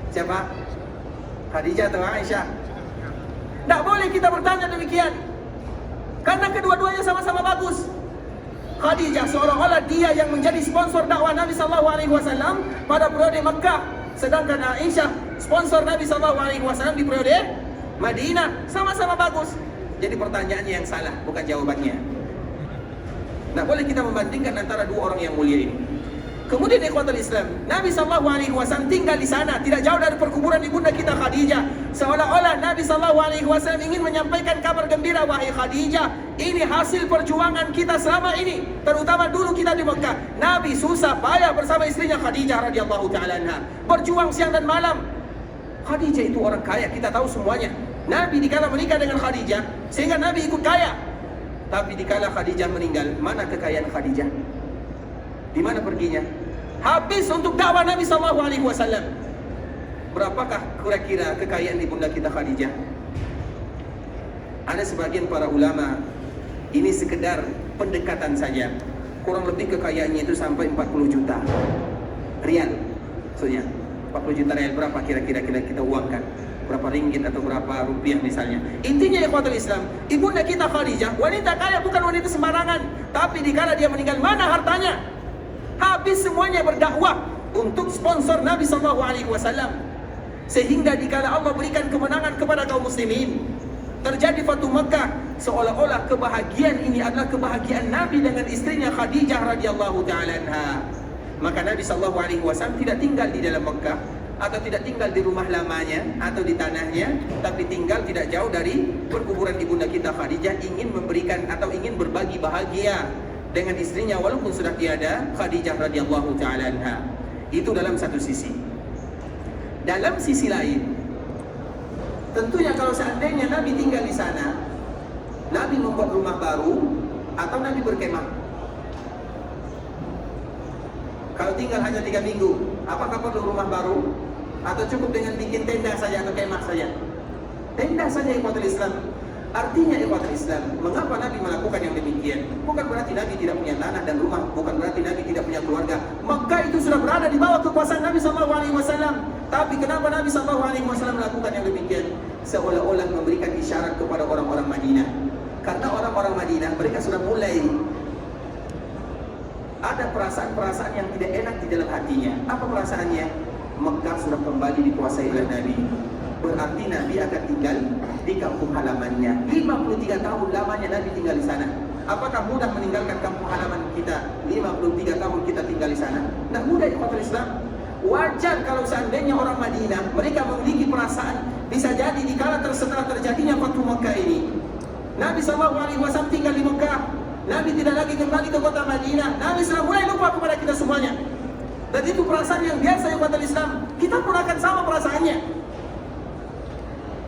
Siapa? Khadijah atau Aisyah? Tak boleh kita bertanya demikian, karena kedua-duanya sama-sama bagus. Khadijah seolah-olah dia yang menjadi sponsor dakwah Nabi SAW pada periode Mekah, sedangkan Aisyah sponsor Nabi SAW di periode Madinah. Sama-sama bagus. Jadi pertanyaannya yang salah, bukan jawabannya. Nah, boleh kita membandingkan antara dua orang yang mulia ini. Kemudian ikhwatul Islam, Nabi SAW tinggal di sana, tidak jauh dari perkuburan ibunda kita Khadijah. Seolah-olah Nabi SAW ingin menyampaikan kabar gembira, wahai Khadijah, ini hasil perjuangan kita selama ini, terutama dulu kita di Mekah. Nabi susah payah bersama istrinya Khadijah radhiyallahu taala anha, berjuang siang dan malam. Khadijah itu orang kaya, kita tahu semuanya. Nabi dikala menikah dengan Khadijah, sehingga Nabi ikut kaya. Tapi dikala Khadijah meninggal, mana kekayaan Khadijah? Di mana perginya? Habis untuk dakwah Nabi SAW. Berapakah kira-kira kekayaan ibunda kita Khadijah? Ada sebagian para ulama, ini sekedar pendekatan saja. Kurang lebih kekayaannya itu sampai 40 juta rial. Maksudnya 40 juta rial berapa kira-kira kita uangkan? Berapa ringgit atau berapa rupiah misalnya. Intinya ikhwatul Islam, ibunda kita Khadijah, wanita kaya bukan wanita sembarangan. Tapi dikala dia meninggal, mana hartanya? Habis semuanya berdakwah untuk sponsor Nabi SAW. Sehingga dikala Allah berikan kemenangan kepada kaum muslimin, terjadi Fatu Makkah, seolah-olah kebahagiaan ini adalah kebahagiaan Nabi dengan istrinya Khadijah radhiyallahu taala anha. Maka Nabi SAW tidak tinggal di dalam Makkah, atau tidak tinggal di rumah lamanya atau di tanahnya, tapi tinggal tidak jauh dari perkuburan ibunda kita Khadijah, ingin memberikan atau ingin berbagi bahagia dengan istrinya walaupun sudah tiada, Khadijah radhiyallahu taala anha. Itu dalam satu sisi. Dalam sisi lain, tentunya kalau seandainya Nabi tinggal di sana, Nabi membuat rumah baru atau Nabi berkemah. Kalau tinggal hanya 3 minggu, apakah perlu rumah baru? Atau cukup dengan bikin tenda saja atau kemah saja? Tenda saja ikhwatul Islam. Artinya ikhwatul Islam, mengapa Nabi melakukan yang demikian? Bukan berarti Nabi tidak punya tanah dan rumah, bukan berarti Nabi tidak punya keluarga. Makkah itu sudah berada di bawah kekuasaan Nabi SAW. Tapi kenapa Nabi SAW melakukan yang demikian? Seolah-olah memberikan isyarat kepada orang-orang Madinah. Karena orang-orang Madinah, mereka sudah mulai ada perasaan-perasaan yang tidak enak di dalam hatinya. Apa perasaannya? Mekah sudah kembali dikuasai oleh Nabi. Berarti Nabi akan tinggal di kampung halamannya. 53 tahun lamanya Nabi tinggal di sana. Apakah mudah meninggalkan kampung halaman kita? 53 tahun kita tinggal di sana. Tidak mudah ikhwatul Islam. Wajar kalau seandainya orang Madinah, mereka memiliki perasaan, bisa jadi dikala setelah terjadinya Fatu Makkah ini, Nabi SAW tinggal di Mekah. Nabi tidak lagi kembali ke kota Madinah. Nabi sudah mulai lupa kepada kita semuanya. Dan itu perasaan yang biasa yang buat Islam. Kita pun akan sama perasaannya.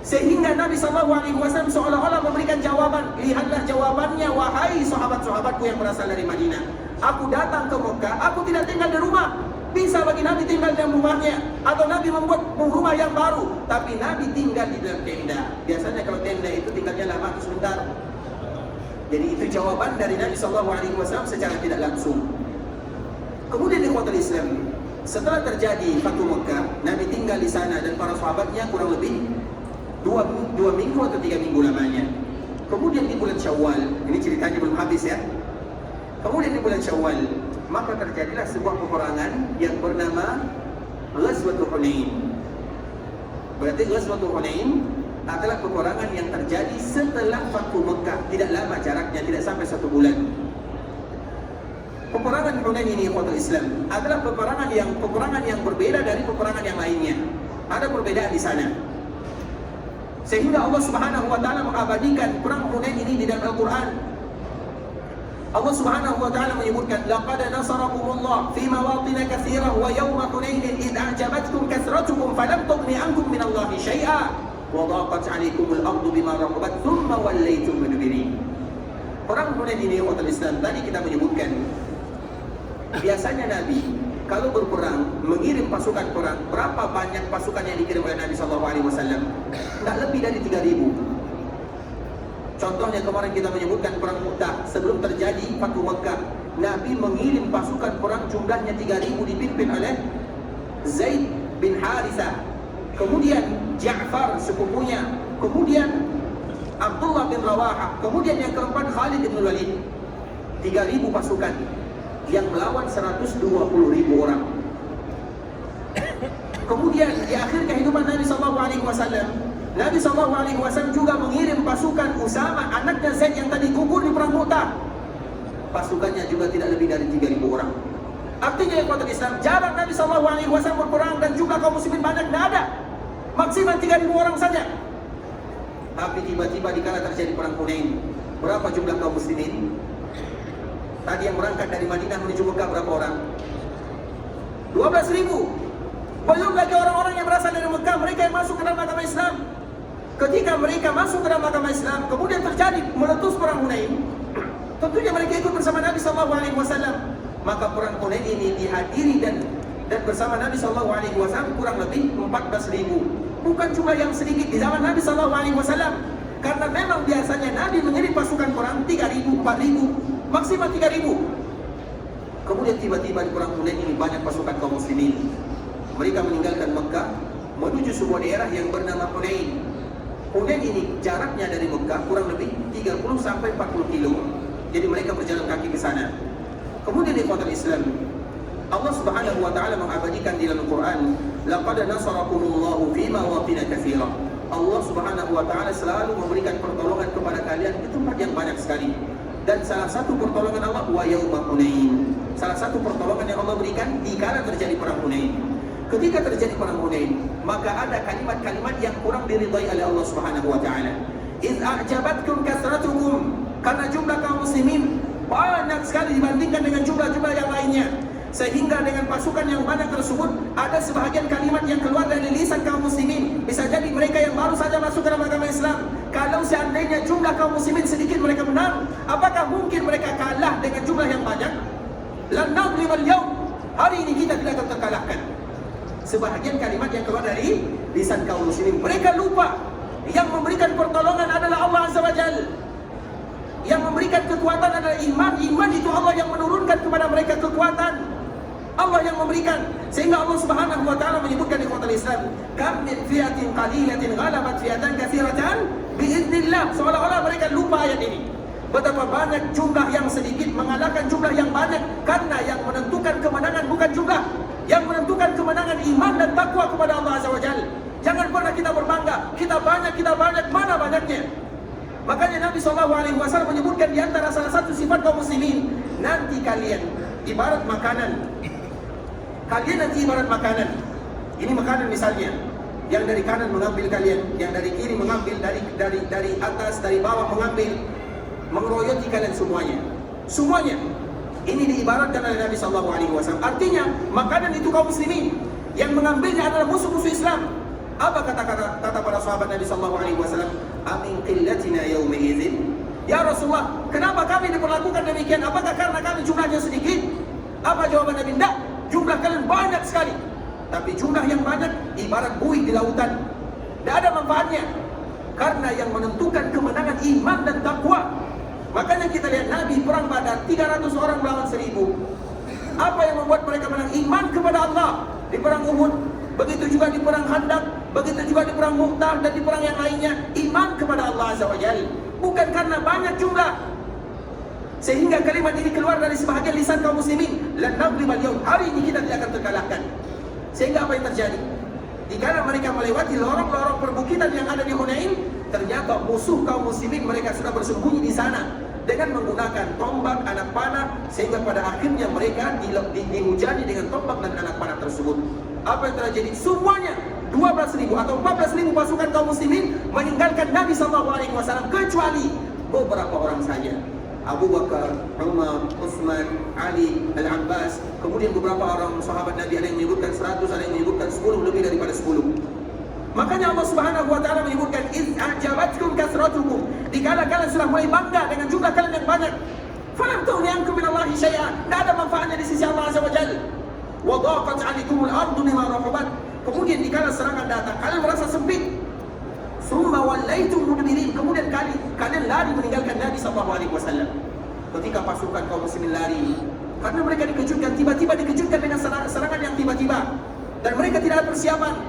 Sehingga Nabi SAW seolah-olah memberikan jawaban. Lihatlah jawabannya, wahai sahabat-sahabatku yang berasal dari Madinah. Aku datang ke Mekah, aku tidak tinggal di rumah. Bisa bagi Nabi tinggal di rumahnya, atau Nabi membuat rumah yang baru. Tapi Nabi tinggal di dalam tenda. Biasanya kalau tenda itu tinggalnya lama atau sebentar. Jadi itu jawaban dari Nabi SAW secara tidak langsung. Kemudian ikhwatul Islam, setelah terjadi Fatu Makkah, Nabi tinggal di sana dan para sahabatnya kurang lebih 2 minggu atau 3 minggu lamanya. Kemudian di bulan Syawal, ini ceritanya belum habis ya. Kemudian di bulan Syawal, maka terjadilah sebuah peperangan yang bernama Ghazwatul Hunain. Berarti Ghazwatul Hunain adalah peperangan yang terjadi setelah Fatu Makkah. Tidak lama jaraknya, tidak sampai 1 bulan. Peperangan Hunain ini ikhwatul Islam adalah peperangan yang berbeda dari peperangan yang lainnya. Ada perbedaan di sana. Sehingga Allah Subhanahu wa taala mengabadikan perang Hunain ini di dalam Al-Qur'an. Allah Subhanahu wa taala menyebutkan, "Laqad nasarakumullah fi mawatin katsirah wa yawma Hunain id a'jabatkum kathratukum falam tughni ankum minallahi syai'a wa dhaqat 'alaikumul ardu bima rahabat thumma wallaytum mudbirin." Perang Hunain ini ikhwatul Islam tadi kita menyebutkan, biasanya Nabi kalau berperang mengirim pasukan perang, berapa banyak pasukan yang dikirim oleh Nabi SAW? Tidak lebih dari 3.000. Contohnya kemarin kita menyebutkan perang Mu'tah, sebelum terjadi Fatu Makkah, Nabi mengirim pasukan perang jumlahnya 3.000 dipimpin oleh Zaid bin Harithah, kemudian Ja'far sepupunya, kemudian Abdullah bin Rawahah, kemudian yang keempat Khalid bin Walid. 3.000 pasukan yang melawan 120.000 orang. Kemudian di akhir kehidupan Nabi SAW, Nabi SAW juga mengirim pasukan Usama, anaknya Zaid yang tadi gugur di perang Mu'tah. Pasukannya juga tidak lebih dari 3.000 orang. Artinya ikhwatul Islam, jarang Nabi SAW berperang dan juga kaum muslimin banyak, tidak ada. Maksimal 3.000 orang saja. Tapi tiba-tiba dikala terjadi perang Hunain, berapa jumlah kaum muslimin? Tadi yang berangkat dari Madinah menuju Mekah berapa orang? 12.000. Belum lagi orang-orang yang berasal dari Mekah, mereka yang masuk ke dalam agama Islam. Ketika mereka masuk ke dalam agama Islam, kemudian terjadi meletus perang Hunain, tentunya mereka ikut bersama Nabi SAW. Maka perang Hunain ini dihadiri dan bersama Nabi SAW kurang lebih 14.000. Bukan cuma yang sedikit di zaman Nabi SAW. Karena memang biasanya Nabi mengirim pasukan perang 3.000, 4.000, maksimal 3.000. Kemudian tiba-tiba di perang Hunain ini banyak pasukan kaum muslimin. Mereka meninggalkan Mekah menuju sebuah daerah yang bernama Hunain. Hunain ini jaraknya dari Mekah kurang lebih 30 sampai 40 kilo. Jadi mereka berjalan kaki ke sana. Kemudian di kota Islam, Allah Subhanahu wa taala mengabadikan di dalam Al-Qur'an, laqad nasarakumullahu fi mawatin katsira. Allah Subhanahu wa taala selalu memberikan pertolongan kepada kalian di tempat yang banyak sekali. Dan salah satu pertolongan Allah wa yauma Hunain. Salah satu pertolongan yang Allah berikan dikala terjadi perang Hunain. Ketika terjadi perang Hunain, maka ada kalimat-kalimat yang kurang diridai oleh Allah Subhanahu wa taala. Iz a'jabatkum kasratukum, karena jumlah kaum muslimin banyak sekali dibandingkan dengan jumlah-jumlah yang lainnya. Sehingga dengan pasukan yang banyak tersebut, ada sebahagian kalimat yang keluar dari lisan kaum muslimin. Bisa jadi mereka yang baru saja masuk dalam agama Islam. Kalau seandainya jumlah kaum muslimin sedikit mereka menang, apakah mungkin mereka kalah dengan jumlah yang banyak? Lan nadribal yawm, hari ini kita tidak akan terkalahkan. Sebahagian kalimat yang keluar dari lisan kaum muslimin. Mereka lupa yang memberikan pertolongan adalah Allah Azza wa Jalla. Yang memberikan kekuatan adalah iman. Iman itu Allah yang menurunkan kepada mereka kekuatan. Allah yang memberikan. Sehingga Allah Subhanahu wa taala menyebutkan di kota Islam, kam min fi'atin qalilatin ghalabat fi'atan katsiratan biiznillah. Seolah-olah mereka lupa ayat ini. Betapa banyak jumlah yang sedikit mengalahkan jumlah yang banyak. Karena yang menentukan kemenangan bukan jumlah. Yang menentukan kemenangan iman dan takwa kepada Allah Azza wa Jalla. Jangan pernah kita berbangga, kita banyak, mana banyaknya. Makanya Nabi SAW menyebutkan di antara salah satu sifat kaum muslimin, nanti kalian ibarat makanan. Kalian nanti ibarat makanan. Ini makanan misalnya, yang dari kanan mengambil kalian, yang dari kiri mengambil, dari atas, dari bawah mengambil, mengeroyoti kalian semuanya. Semuanya. Ini diibaratkan oleh Nabi SAW. Artinya makanan itu kaum muslimin, yang mengambilnya adalah musuh-musuh Islam. Apa kata para sahabat Nabi SAW? Amin qillatina yawma idzin. Ya Rasulullah, kenapa kami diperlakukan demikian? Apakah karena kami jumlahnya sedikit? Apa jawaban Nabi? Tidak, jumlah kalian banyak sekali. Tapi jumlah yang banyak ibarat buih di lautan, tidak ada manfaatnya. Karena yang menentukan kemenangan iman dan takwa. Makanya kita lihat Nabi perang Badar 300 orang melawan 1000. Apa yang membuat mereka menang? Iman kepada Allah. Di perang Uhud, begitu juga di perang Khandaq, begitu juga di perang Mu'tah dan di perang yang lainnya, iman kepada Allah Azza wa Jalla. Bukan karena banyak jumlah. Sehingga kalimat ini keluar dari sebahagian lisan kaum muslimin, lan nadribal yawm, hari ini kita tidak akan terkalahkan. Sehingga apa yang terjadi? Dikala mereka melewati lorong-lorong perbukitan yang ada di Hunain, ternyata musuh kaum muslimin mereka sudah bersembunyi di sana dengan menggunakan tombak, anak panah, sehingga pada akhirnya mereka dihujani dengan tombak dan anak panah tersebut. Apa yang terjadi? Semuanya 12.000 atau 14.000 pasukan kaum muslimin meninggalkan Nabi SAW, kecuali beberapa orang saja. Abu Bakar, Umar, Utsman, Ali, Al-Abbas, kemudian beberapa orang sahabat Nabi, ada yang menyebutkan 100, ada yang menyebutkan 10, lebih daripada 10. Makanya Allah Subhanahu wa taala menyebutkan iz a'jabatkum kasratukum, dikala kalian sudah mulai bangga dengan jumlah kalian yang banyak. Falam tughni ankum minallahi syai'an, tidak ada manfaatnya di sisi Allah Azza wa Jalla. Wa dhaqat 'alaikumul ardu bima rahabat. Kemudian dikala serangan datang, kalian merasa sempit. Summa wallaitum mudbirin, kemudian kalian lari meninggalkan Nabi SAW. Ketika pasukan kaum muslimin lari, karena mereka dikejutkan, tiba-tiba dikejutkan dengan serangan yang tiba-tiba, dan mereka tidak ada persiapan.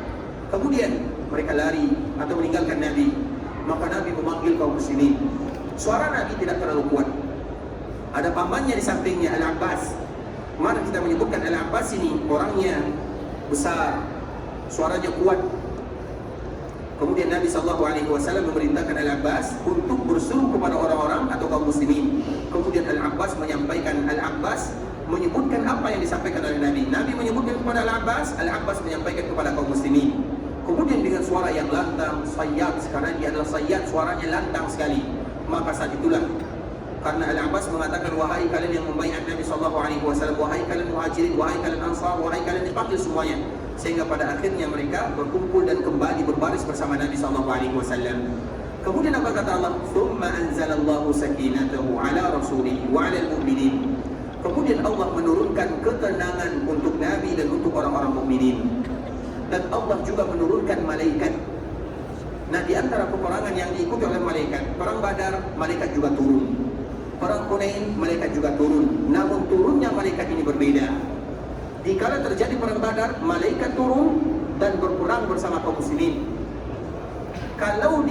Kemudian mereka lari atau meninggalkan Nabi. Maka Nabi memanggil kaum muslimin. Suara Nabi tidak terlalu kuat. Ada pamannya di sampingnya, Al-Abbas. Mana kita menyebutkan Al-Abbas ini orangnya besar, suaranya kuat. Kemudian Nabi SAW memerintahkan Al-Abbas untuk berseru kepada orang-orang atau kaum muslimin. Kemudian Al-Abbas menyebutkan apa yang disampaikan oleh Nabi. Nabi menyebutkan kepada Al-Abbas, Al-Abbas menyampaikan kepada kaum muslimin. Kemudian dengan suara yang lantang, sayyad, karena dia adalah sayyad, suaranya lantang sekali. Maka saat itulah, karena Al-Abbas mengatakan, wahai kalian yang membaiat Nabi SAW, wahai kalian muhajirin, wahai kalian ansar, wahai kalian, dipanggil semuanya. Sehingga pada akhirnya mereka berkumpul dan kembali berbaris bersama Nabi SAW. Kemudian apa kata Allah? Thumma anzalallahu sakinatahu ala rasulihi wa ala al-mu'minin. Kemudian Allah menurunkan ketenangan untuk Nabi dan untuk orang-orang mukminin. Dan Allah juga menurunkan malaikat. Nah, di antara peperangan yang diikuti oleh malaikat, perang Badar, malaikat juga turun. Perang Hunain, malaikat juga turun. Namun turunnya malaikat ini berbeda. Dikala terjadi perang Badar, malaikat turun dan berperang bersama kaum muslimin. Kalau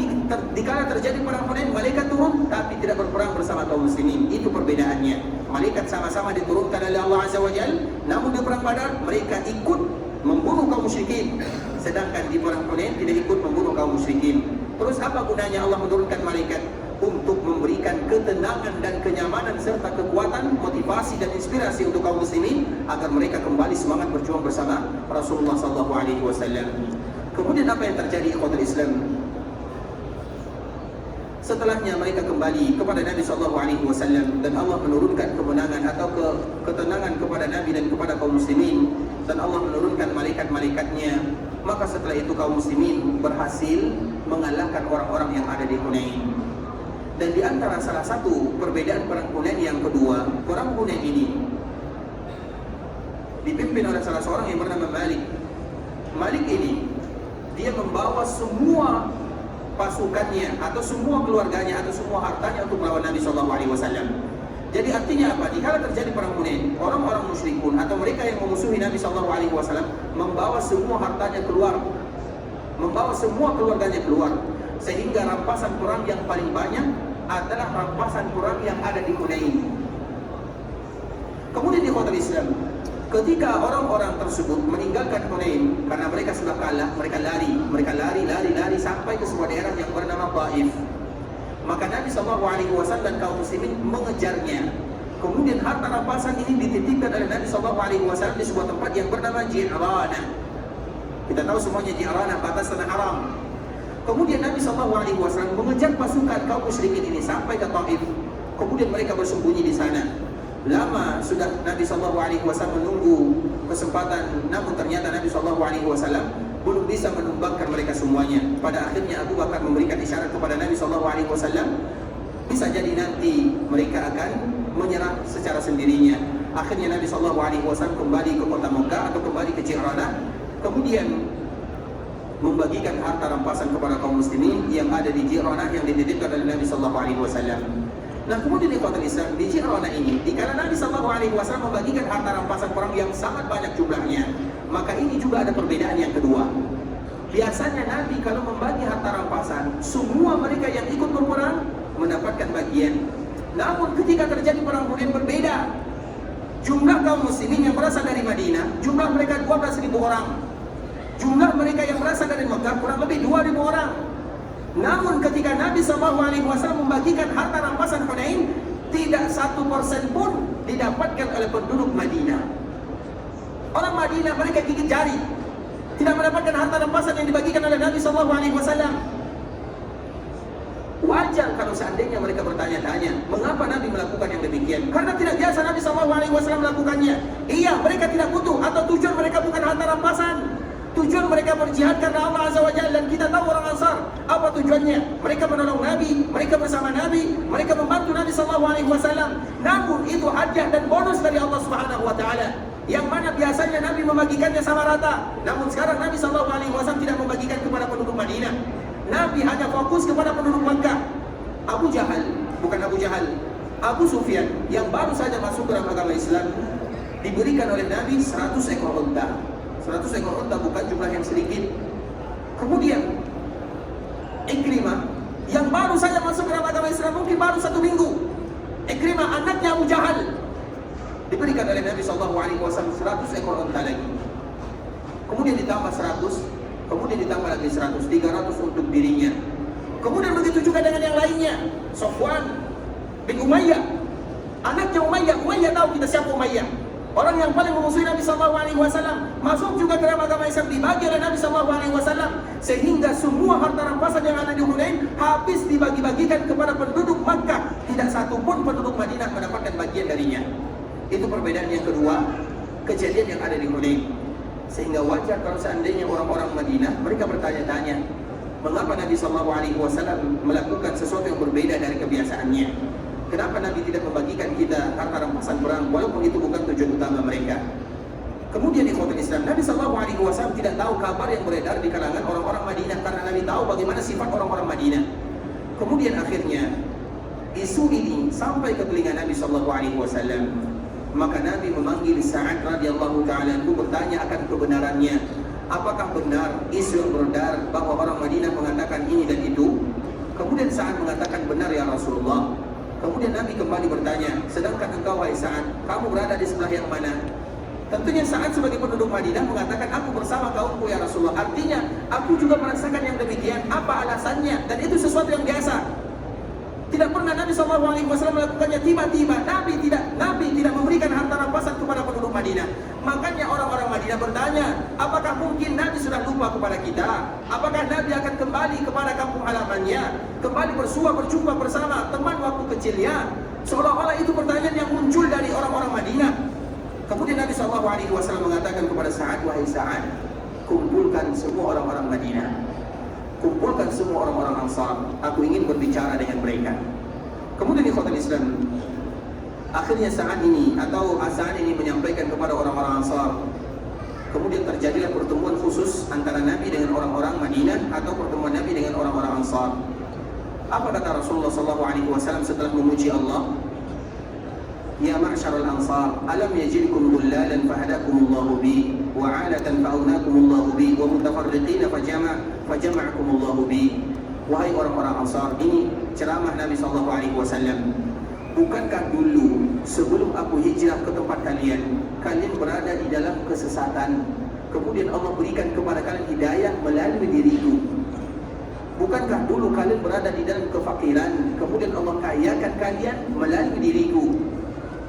dikala terjadi perang Hunain, malaikat turun tapi tidak berperang bersama kaum muslimin. Itu perbedaannya. Malaikat sama-sama diturunkan oleh Allah Azza wa Jalla, namun di perang Badar mereka ikut membunuh kaum musyrikin, sedangkan di perang Hunain tidak ikut membunuh kaum musyrikin. Terus apa gunanya Allah menurunkan malaikat? Untuk memberikan ketenangan dan kenyamanan serta kekuatan, motivasi dan inspirasi untuk kaum muslimin agar mereka kembali semangat berjuang bersama Rasulullah SAW. Kemudian apa yang terjadi ikhwatul Islam? Setelahnya mereka kembali kepada Nabi SAW dan Allah menurunkan kemenangan atau ketenangan kepada Nabi dan kepada kaum muslimin, dan Allah menurunkan malaikat-malaikatnya. Maka setelah itu kaum muslimin berhasil mengalahkan orang-orang yang ada di Hunain. Dan di antara salah satu perbedaan perang Hunain yang kedua, perang Hunain ini dipimpin oleh salah seorang yang bernama Malik. Malik ini dia membawa semua pasukannya atau semua keluarganya atau semua hartanya untuk melawan Nabi SAW. Jadi artinya apa? Dikala terjadi perang Hunain, orang-orang musyrikun atau mereka yang memusuhi Nabi SAW membawa semua hartanya keluar, membawa semua keluarganya keluar, sehingga rampasan perang yang paling banyak adalah rampasan perang yang ada di Hunain. Kemudian di kota Islam, ketika orang-orang tersebut meninggalkan Hunain karena mereka sudah kalah, mereka lari sampai ke sebuah daerah yang bernama Taif. Maka Nabi SAW dan kaum muslimin mengejarnya. Kemudian harta rampasan ini dititipkan oleh Nabi SAW di sebuah tempat yang bernama Ji'rana. Kita tahu semuanya Ji'rana, batas tanah haram. Kemudian Nabi SAW mengejar pasukan kaum musyrikin ini sampai ke Taif. Kemudian mereka bersembunyi di sana. Lama sudah Nabi SAW menunggu kesempatan, namun ternyata Nabi SAW belum bisa menumbangkan mereka semuanya. Pada akhirnya Abu Bakar memberikan isyarat kepada Nabi SAW, bisa jadi nanti mereka akan menyerah secara sendirinya. Akhirnya Nabi SAW kembali ke kota Mekah atau kembali ke Ji'rana, kemudian membagikan harta rampasan kepada kaum muslimin yang ada di Ji'rana yang dititipkan oleh Nabi SAW. Nah, kemudian di kota Islam di Ji'rana ini, dikala Nabi SAW membagikan harta rampasan perang yang sangat banyak jumlahnya, maka ini juga ada perbedaan yang kedua. Biasanya Nabi kalau membagi harta rampasan, semua mereka yang ikut berperang mendapatkan bagian. Namun ketika terjadi perang Hunain berbeda. Jumlah kaum muslimin yang berasal dari Madinah, jumlah mereka 12.000 orang. Jumlah mereka yang berasal dari Mekah kurang lebih 2.000 orang. Namun ketika Nabi SAW membagikan harta rampasan Hunain, tidak 1% pun didapatkan oleh penduduk Madinah. Orang Madinah mereka gigit jari, tidak mendapatkan harta rampasan yang dibagikan oleh Nabi SAW. Wajar kalau seandainya mereka bertanya-tanya, mengapa Nabi melakukan yang demikian? Karena tidak biasa Nabi SAW melakukannya. Iya, mereka tidak butuh, atau tujuan mereka bukan harta rampasan. Tujuan mereka berjihad karena Allah Azza wa Jalla, dan kita tahu orang Ansar apa tujuannya. Mereka menolong Nabi, mereka bersama Nabi, mereka membantu Nabi SAW. Namun itu hadiah dan bonus dari Allah Subhanahu wa taala, yang mana biasanya Nabi membagikannya sama rata. Namun sekarang Nabi SAW tidak membagikan kepada penduduk Madinah. Nabi hanya fokus kepada penduduk Makkah. Abu Jahal, bukan Abu Jahal, Abu Sufyan yang baru saja masuk dalam agama Islam, diberikan oleh Nabi 100 ekor unta. 100 ekor unta bukan jumlah yang sedikit. Kemudian Ikrimah yang baru saja masuk dalam agama Islam, mungkin baru 1 minggu. Ikrimah anaknya Abu Jahal diberikan oleh Nabi SAW 100 ekor unta lagi. Kemudian ditambah 100, kemudian ditambah lagi 100, 300 untuk dirinya. Kemudian begitu juga dengan yang lainnya. Sofwan bin Umayyah, anaknya Umayyah. Umayyah tahu kita siapa Umayyah, orang yang paling memusuhi Nabi SAW, masuk juga ke dalam agama Islam, dibagi oleh Nabi SAW, sehingga semua harta rampasan yang ada di Hunain habis dibagi-bagikan kepada penduduk Makkah. Tidak satu pun penduduk Madinah mendapatkan bagian darinya. Itu perbedaan yang kedua, kejadian yang ada di Hunain. Sehingga wajar kalau seandainya orang-orang Madinah mereka bertanya-tanya, mengapa Nabi SAW melakukan sesuatu yang berbeda dari kebiasaannya? Kenapa Nabi tidak membagikan kita harta rampasan perang, walaupun itu bukan tujuan utama mereka? Kemudian ikhwatul Islam, Nabi sallallahu alaihi wasallam tidak tahu kabar yang beredar di kalangan orang-orang Madinah karena Nabi tahu bagaimana sifat orang-orang Madinah. Kemudian akhirnya isu ini sampai ke telinga Nabi sallallahu alaihi wasallam. Maka Nabi memanggil Sa'ad radhiyallahu ta'ala anhu bertanya akan kebenarannya. Apakah benar isu yang beredar bahwa orang Madinah mengatakan ini dan itu? Kemudian Sa'ad mengatakan benar ya Rasulullah. Kemudian Nabi kembali bertanya, sedangkan engkau wahai Sa'ad, kamu berada di sebelah yang mana? Tentunya Sa'ad sebagai penduduk Madinah mengatakan aku bersama kaumku ya Rasulullah. Artinya aku juga merasakan yang demikian. Apa alasannya? Dan itu sesuatu yang biasa. Tidak pernah Nabi SAW melakukannya tiba-tiba. Nabi tidak memberikan harta rampasan kepada penduduk Madinah. Makanya orang-orang Madinah bertanya, apakah mungkin Nabi sudah lupa kepada kita? Apakah Nabi akan kembali kepada kampung halamannya, kembali bersua berjumpa bersama teman waktu kecilnya? Seolah-olah itu pertanyaan yang muncul dari orang-orang Madinah. Kemudian Nabi SAW mengatakan kepada Sa'ad, wahai Sa'ad, kumpulkan semua orang-orang Madinah, kumpulkan semua orang-orang Ansar. Aku ingin berbicara dengan mereka. Kemudian ikhwatul Islam, akhirnya Sa'ad ini menyampaikan kepada orang-orang Ansar. Kemudian terjadilah pertemuan khusus antara Nabi dengan orang-orang Madinah atau pertemuan Nabi dengan orang-orang Ansar. Apa kata Rasulullah SAW setelah memuji Allah? Ya ma'syaral ansar, alam yajidkum dhullalan fahadakumullahu bi, wa 'alatan fa'awnakumullahu bi, wa mutafarriqina fajama'akumullahu bi. Wahai orang-orang Ansar, ini ceramah Nabi SAW. Bukankah dulu sebelum aku hijrah ke tempat kalian berada di dalam kesesatan, kemudian Allah berikan kepada kalian hidayah melalui diriku? Bukankah dulu kalian berada di dalam kefakiran, kemudian Allah kayakan kalian melalui diriku?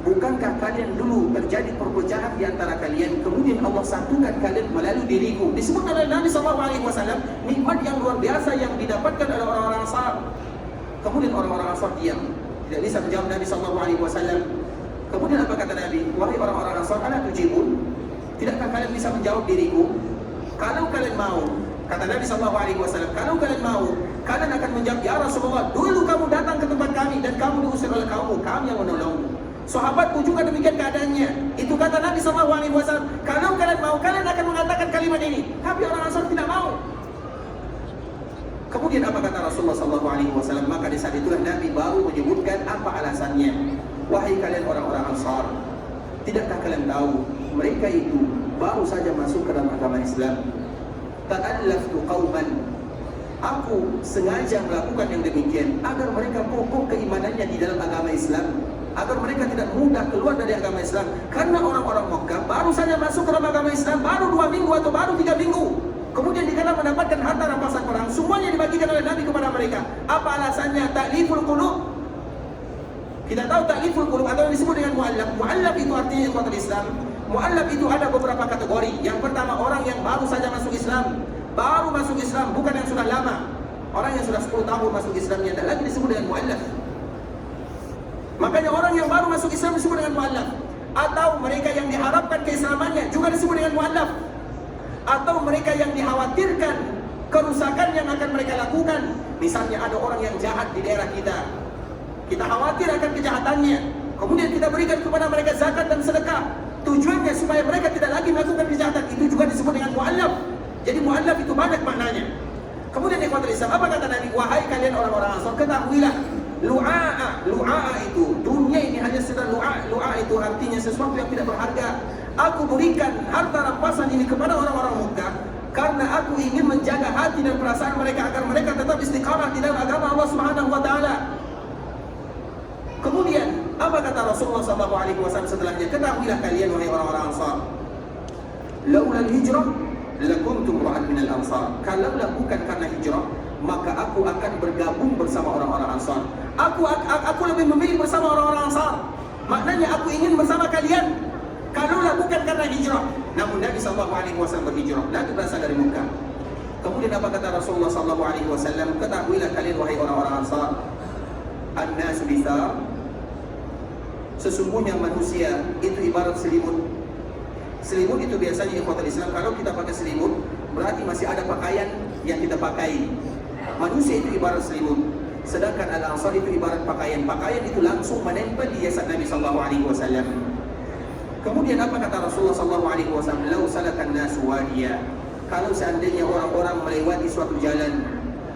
Bukankah kalian dulu terjadi perpecahan di antara kalian, kemudian Allah satukan kalian melalui diriku? Disebut oleh Nabi SAW nikmat yang luar biasa yang didapatkan oleh orang-orang Ansar. Kemudian orang-orang Ansar diam, tidak bisa menjawab Nabi SAW. Kemudian apa kata Nabi? Wahai orang-orang Ansar, ala tujibun, tidakkah kalian bisa menjawab diriku? Kalau kalian mau, kata Nabi SAW, kalau kalian mau, kalian akan menjawab, ya Rasulullah, dulu kamu datang ke tempat kami dan kamu diusir oleh kaummu, kami yang menolongmu. Sahabatku juga demikian keadaannya. Itu kata Nabi SAW. Kalau kalian mau, kalian akan mengatakan kalimat ini. Tapi orang Ansar tidak mau. Kemudian apa kata Rasulullah SAW? Maka di saat itulah Nabi baru menyebutkan apa alasannya. Wahai kalian orang-orang Ansar, tidakkah kalian tahu mereka itu baru saja masuk ke dalam agama Islam? Ta'allaftu qauman, aku sengaja melakukan yang demikian agar mereka kokoh keimanannya di dalam agama Islam, agar mereka tidak mudah keluar dari agama Islam. Karena orang-orang Mekah baru saja masuk ke dalam agama Islam baru 2 minggu atau baru 3 minggu. Kemudian dikala mendapatkan harta rampasan perang, semuanya dibagikan oleh Nabi kepada mereka. Apa alasannya? Ta'liful qulub. Kita tahu ta'liful qulub atau yang disebut dengan mu'allaf. Mu'allaf itu artinya ikhwatul Islam. Mu'allaf itu ada beberapa kategori. Yang pertama, orang yang baru saja masuk Islam. Baru masuk Islam, bukan yang sudah lama. Orang yang sudah 10 tahun masuk Islamnya tidak lagi disebut dengan mu'allaf. Makanya orang yang baru masuk Islam disebut dengan mu'allaf. Atau mereka yang diharapkan keislamannya juga disebut dengan mu'allaf. Atau mereka yang dikhawatirkan kerusakan yang akan mereka lakukan. Misalnya ada orang yang jahat di daerah kita, kita khawatir akan kejahatannya, kemudian kita berikan kepada mereka zakat dan sedekah. Tujuannya supaya mereka tidak lagi melakukan kejahatan. Itu juga disebut dengan mu'allaf. Jadi mu'allaf itu banyak maknanya. Kemudian ikhwatul Islam, apa kata Nabi? Wahai kalian orang-orang Ansar, ketahuilah, lu'a'a itu, dunia ini hanya sekedar lu'a itu artinya sesuatu yang tidak berharga. Aku berikan harta rampasan ini kepada orang-orang Mekah karena aku ingin menjaga hati dan perasaan mereka agar mereka tetap istiqamah di dalam agama Allah Subhanahu wa taala. Kemudian apa kata Rasulullah SAW setelahnya? Ketahuilah kalian wahai orang-orang Ansar, laula al-hijrah lakuntum ra'an min al-ansar. Kalaulah bukan karena hijrah, maka aku akan bergabung bersama orang-orang Ansar. Aku lebih memilih bersama orang-orang Ansar. Maknanya aku ingin bersama kalian. Kalaulah bukan karena hijrah. Namun Nabi SAW berhijrah. Nabi berasal dari Mekah. Kemudian apa kata Rasulullah SAW? Ketahuilah kalian wahai orang-orang Ansar, an-nasu bithar, sesungguhnya manusia itu ibarat selimut. Selimut itu biasanya ikhwatul Islam, kalau kita pakai selimut berarti masih ada pakaian yang kita pakai. Manusia itu ibarat selimut, sedangkan al-ansar itu ibarat pakaian. Pakaian itu langsung menempel di jasad Nabi SAW. Kemudian apa kata Rasulullah SAW? Lau salakan nasu wadiya. Kalau seandainya orang-orang melewati suatu jalan,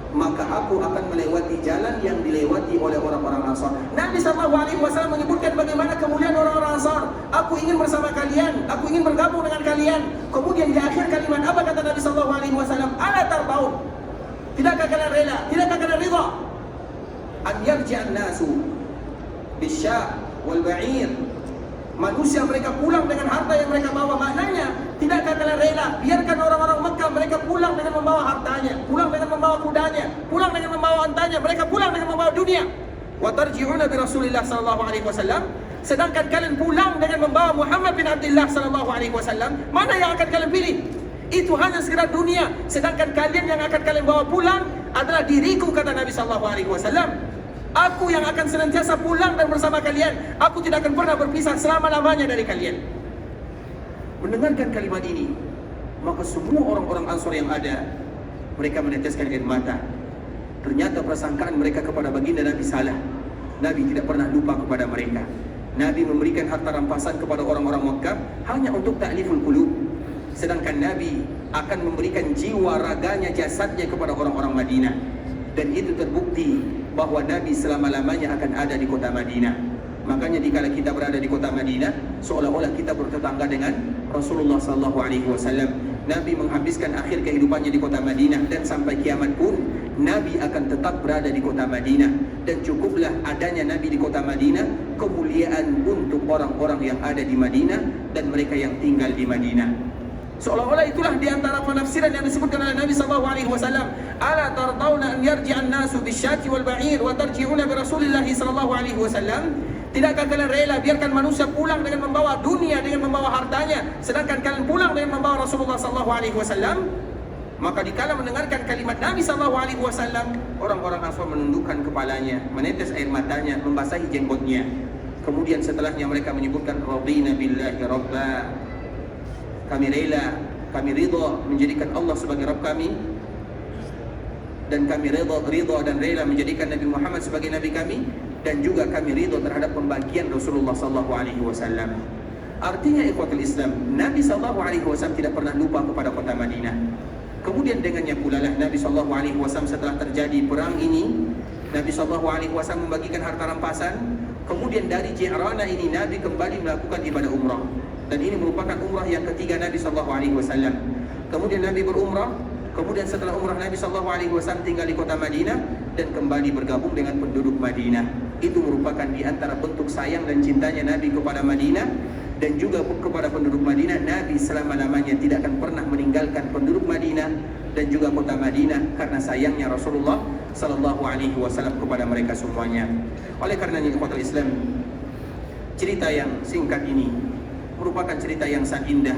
maka aku akan melewati jalan yang dilewati oleh orang-orang Ansar. Nabi SAW menyebutkan bagaimana kemuliaan orang-orang Ansar. Aku ingin bersama kalian, aku ingin bergabung dengan kalian. Kemudian di akhir kalimat apa kata Nabi SAW? Ala tarbaun. Tidakkah kalian rela? Tidakkah kalian ridha? An yarji'an nasu bisya' wal ba'ir. Manusia mereka pulang dengan harta yang mereka bawa. Maknanya, tidakkah kalian rela biarkan orang-orang Mekah mereka pulang dengan membawa hartanya, pulang dengan membawa kudanya, pulang dengan membawa ontanya, mereka pulang dengan membawa dunia. Wa tarji'una bi Rasulillah sallallahu alaihi wasallam, sedangkan kalian pulang dengan membawa Muhammad bin Abdullah sallallahu alaihi wasallam. Mana yang akan kalian pilih? Itu hanya sekedar dunia, sedangkan kalian yang akan kalian bawa pulang adalah diriku, kata Nabi sallallahu alaihi wasallam. Aku yang akan senantiasa pulang dan bersama kalian. Aku tidak akan pernah berpisah selama-lamanya dari kalian. Mendengarkan kalimat ini, maka semua orang-orang Ansar yang ada, mereka meneteskan air mata. Ternyata persangkaan mereka kepada baginda Nabi salah. Nabi tidak pernah lupa kepada mereka. Nabi memberikan harta rampasan kepada orang-orang Makkah hanya untuk ta'liful qulub. Sedangkan Nabi akan memberikan jiwa raganya, jasadnya kepada orang-orang Madinah. Dan itu terbukti bahwa Nabi selama-lamanya akan ada di kota Madinah. Makanya dikala kita berada di kota Madinah, seolah-olah kita bertetangga dengan Rasulullah SAW. Nabi menghabiskan akhir kehidupannya di kota Madinah, dan sampai kiamat pun Nabi akan tetap berada di kota Madinah. Dan cukuplah adanya Nabi di kota Madinah kemuliaan untuk orang-orang yang ada di Madinah dan mereka yang tinggal di Madinah. Seolah-olah itulah di antara penafsiran yang disebutkan oleh Nabi SAW. Ala tardawna an yarji'an nasu bisyati wal ba'ir wa tarji'una bi Rasulillah SAW. Tidakkah kalian rela biarkan manusia pulang dengan membawa dunia, dengan membawa hartanya, sedangkan kalian pulang dengan membawa Rasulullah SAW? Maka dikala mendengarkan kalimat Nabi SAW, orang-orang Ansar menundukkan kepalanya, menetes air matanya, membasahi jenggotnya. Kemudian setelahnya mereka menyebutkan radina billahi rabba. Kami rela, kami ridha menjadikan Allah sebagai Rabb kami, dan kami ridha dan rela menjadikan Nabi Muhammad sebagai Nabi kami, dan juga kami ridha terhadap pembagian Rasulullah SAW. Artinya ikhwatul Islam, Nabi SAW tidak pernah lupa kepada kota Madinah. Kemudian dengannya pula lah Nabi SAW setelah terjadi perang ini, Nabi SAW membagikan harta rampasan. Kemudian dari Ji'rana ini Nabi kembali melakukan ibadah umrah. Dan ini merupakan umrah yang ketiga Nabi SAW. Kemudian Nabi berumrah. Kemudian setelah umrah Nabi SAW tinggal di kota Madinah dan kembali bergabung dengan penduduk Madinah. Itu merupakan di antara bentuk sayang dan cintanya Nabi kepada Madinah dan juga kepada penduduk Madinah. Nabi selama-lamanya tidak akan pernah meninggalkan penduduk Madinah dan juga kota Madinah karena sayangnya Rasulullah SAW kepada mereka semuanya. Oleh karenanya ikhwatul Islam, cerita yang singkat ini merupakan cerita yang sangat indah,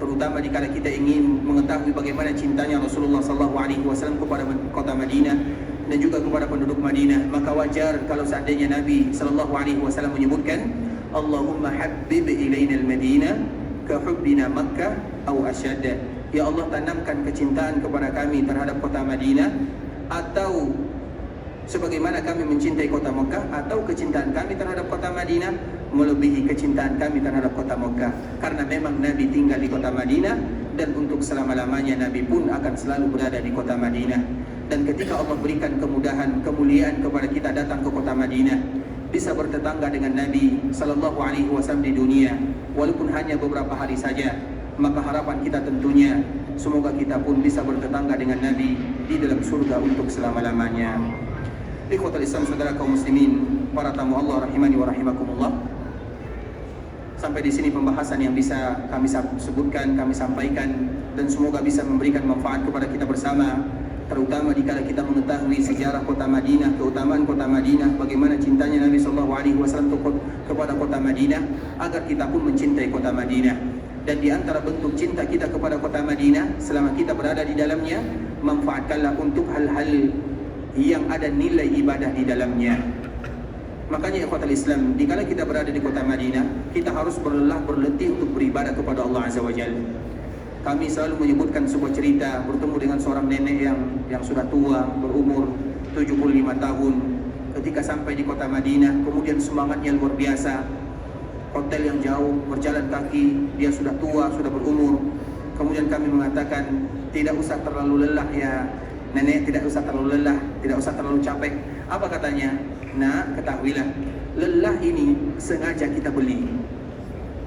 terutama dikala kita ingin mengetahui bagaimana cintanya Rasulullah SAW kepada kota Madinah dan juga kepada penduduk Madinah. Maka wajar kalau seandainya Nabi SAW menyebutkan, Allahumma habbib ilaina al-Madinah ka hubbina Makkah aw asyad. Ya Allah, tanamkan kecintaan kepada kami terhadap kota Madinah, atau sebagaimana kami mencintai kota Mekah, atau kecintaan kami terhadap kota Madinah melebihi kecintaan kami terhadap kota Mekah. Karena memang Nabi tinggal di kota Madinah, dan untuk selama-lamanya Nabi pun akan selalu berada di kota Madinah. Dan ketika Allah berikan kemudahan, kemuliaan kepada kita datang ke kota Madinah, bisa bertetangga dengan Nabi SAW di dunia, walaupun hanya beberapa hari saja, maka harapan kita tentunya semoga kita pun bisa bertetangga dengan Nabi di dalam surga untuk selama-lamanya. Ikhwatul Islam, saudara kaum muslimin, para tamu Allah rahimani wa rahimakumullah. Sampai di sini pembahasan yang bisa kami sebutkan, kami sampaikan, dan semoga bisa memberikan manfaat kepada kita bersama, terutama dikala kita mengetahui sejarah kota Madinah, keutamaan kota Madinah, bagaimana cintanya Nabi SAW kepada kota Madinah, agar kita pun mencintai kota Madinah. Dan di antara bentuk cinta kita kepada kota Madinah selama kita berada di dalamnya, manfaatkanlah untuk hal-hal yang ada nilai ibadah di dalamnya. Makanya ikhwatul Islam, dikala kita berada di kota Madinah, kita harus berlelah berletih untuk beribadah kepada Allah Azza wa Jalla. Kami selalu menyebutkan sebuah cerita bertemu dengan seorang nenek yang sudah tua, berumur 75 tahun. Ketika sampai di kota Madinah, kemudian semangatnya luar biasa. hotel yang jauh, berjalan kaki, dia sudah tua, sudah berumur. Kemudian kami mengatakan, tidak usah terlalu lelah ya nenek, tidak usah terlalu lelah, tidak usah terlalu capek. Apa katanya? Nah, ketahuilah, lelah ini sengaja kita beli.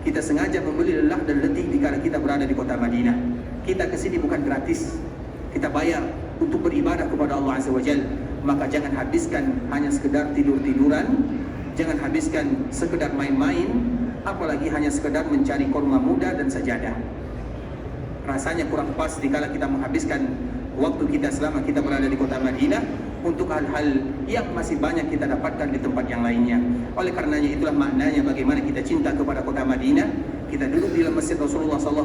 Kita sengaja membeli lelah dan letih dikala kita berada di kota Madinah. Kita kesini bukan gratis, kita bayar untuk beribadah kepada Allah Azza wa Jalla. Maka jangan habiskan hanya sekedar tidur-tiduran, jangan habiskan sekedar main-main, apalagi hanya sekedar mencari korma muda dan sajadah. Rasanya kurang pas dikala kita menghabiskan waktu kita selama kita berada di kota Madinah untuk hal-hal yang masih banyak kita dapatkan di tempat yang lainnya. Oleh karenanya itulah maknanya bagaimana kita cinta kepada kota Madinah. Kita duduk di dalam masjid Rasulullah SAW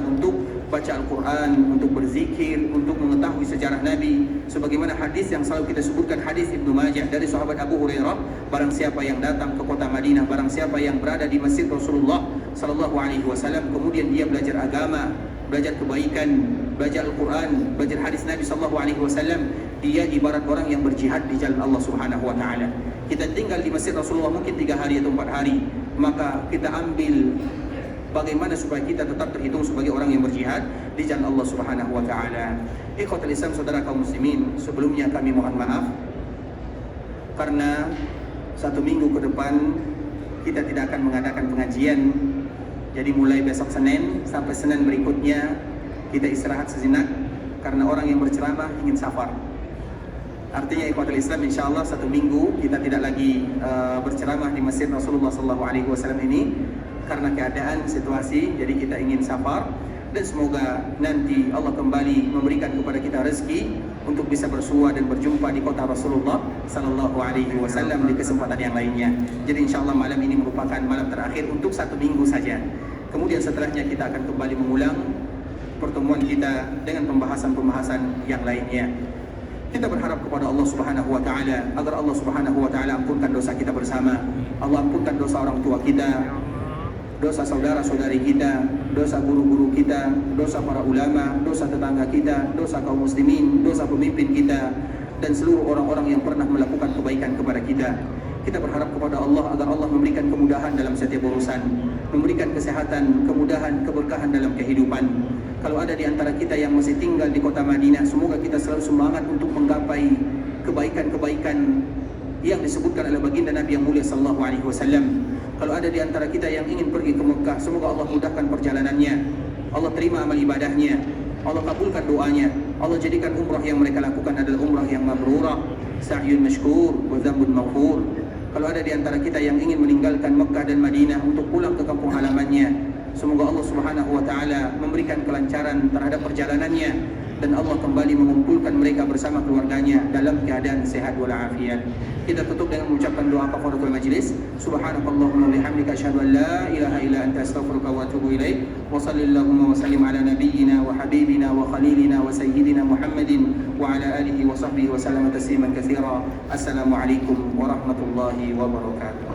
untuk baca Al-Quran, untuk berzikir, untuk mengetahui sejarah Nabi. Sebagaimana hadis yang selalu kita sebutkan, hadis Ibnu Majah dari sahabat Abu Hurairah, barang siapa yang datang ke kota Madinah, barang siapa yang berada di masjid Rasulullah SAW, kemudian dia belajar agama, belajar kebaikan, belajar Al-Quran, belajar hadis Nabi SAW, dia ibarat orang yang berjihad di jalan Allah Subhanahu Wa Taala. Kita tinggal di masjid Rasulullah mungkin 3 hari atau 4 hari, maka kita ambil bagaimana supaya kita tetap terhitung sebagai orang yang berjihad di jalan Allah Subhanahu Wa Taala. Ikhwatul Islam, saudara kaum muslimin, sebelumnya kami mohon maaf karena 1 minggu ke depan kita tidak akan mengadakan pengajian. Jadi mulai besok Senin sampai Senin berikutnya kita istirahat sejenak karena orang yang berceramah ingin safar. Artinya ikhwatul Islam, insyaallah 1 minggu kita tidak lagi berceramah di masjid Rasulullah SAW ini karena keadaan situasi. Jadi kita ingin safar dan semoga nanti Allah kembali memberikan kepada kita rezeki untuk bisa bersua dan berjumpa di kota Rasulullah SAW di kesempatan yang lainnya. Jadi insyaallah malam ini merupakan malam terakhir untuk 1 minggu saja. Kemudian setelahnya kita akan kembali mengulang pertemuan kita dengan pembahasan-pembahasan yang lainnya. Kita berharap kepada Allah Subhanahu Wa Taala agar Allah Subhanahu Wa Taala ampunkan dosa kita bersama. Allah ampunkan dosa orang tua kita, dosa saudara-saudari kita, dosa guru-guru kita, dosa para ulama, dosa tetangga kita, dosa kaum muslimin, dosa pemimpin kita, dan seluruh orang-orang yang pernah melakukan kebaikan kepada kita. Kita berharap kepada Allah agar Allah memberikan kemudahan dalam setiap urusan, memberikan kesehatan, kemudahan, keberkahan dalam kehidupan. Kalau ada di antara kita yang masih tinggal di kota Madinah, semoga kita selalu semangat untuk menggapai kebaikan-kebaikan yang disebutkan oleh baginda Nabi yang mulia sallallahu alaihi wasallam. Kalau ada di antara kita yang ingin pergi ke Mekah, semoga Allah mudahkan perjalanannya, Allah terima amal ibadahnya, Allah kabulkan doanya, Allah jadikan umrah yang mereka lakukan adalah umrah yang mabrurah, sa'yun mashkur wa dzambun maghfur. Kalau ada di antara kita yang ingin meninggalkan Mekah dan Madinah untuk pulang ke kampung halamannya, semoga Allah Subhanahu Wa Taala memberikan kelancaran terhadap perjalanannya dan Allah kembali mengumpulkan mereka bersama keluarganya dalam keadaan sehat walafiat. Kita tutup dengan mengucapkan doa kafaratul majlis. Subhanakallahumma wa bihamdika asyhadu an la ilaha illa anta astaghfiruka wa atubu ilaik. Wa sallallahu wa sallim ala nabiyyina wa habibina wa khalilina wa sayyidina Muhammadin wa ala alihi wa sahbihi wa sallama tasliman katsira. Assalamualaikum warahmatullahi wabarakatuh.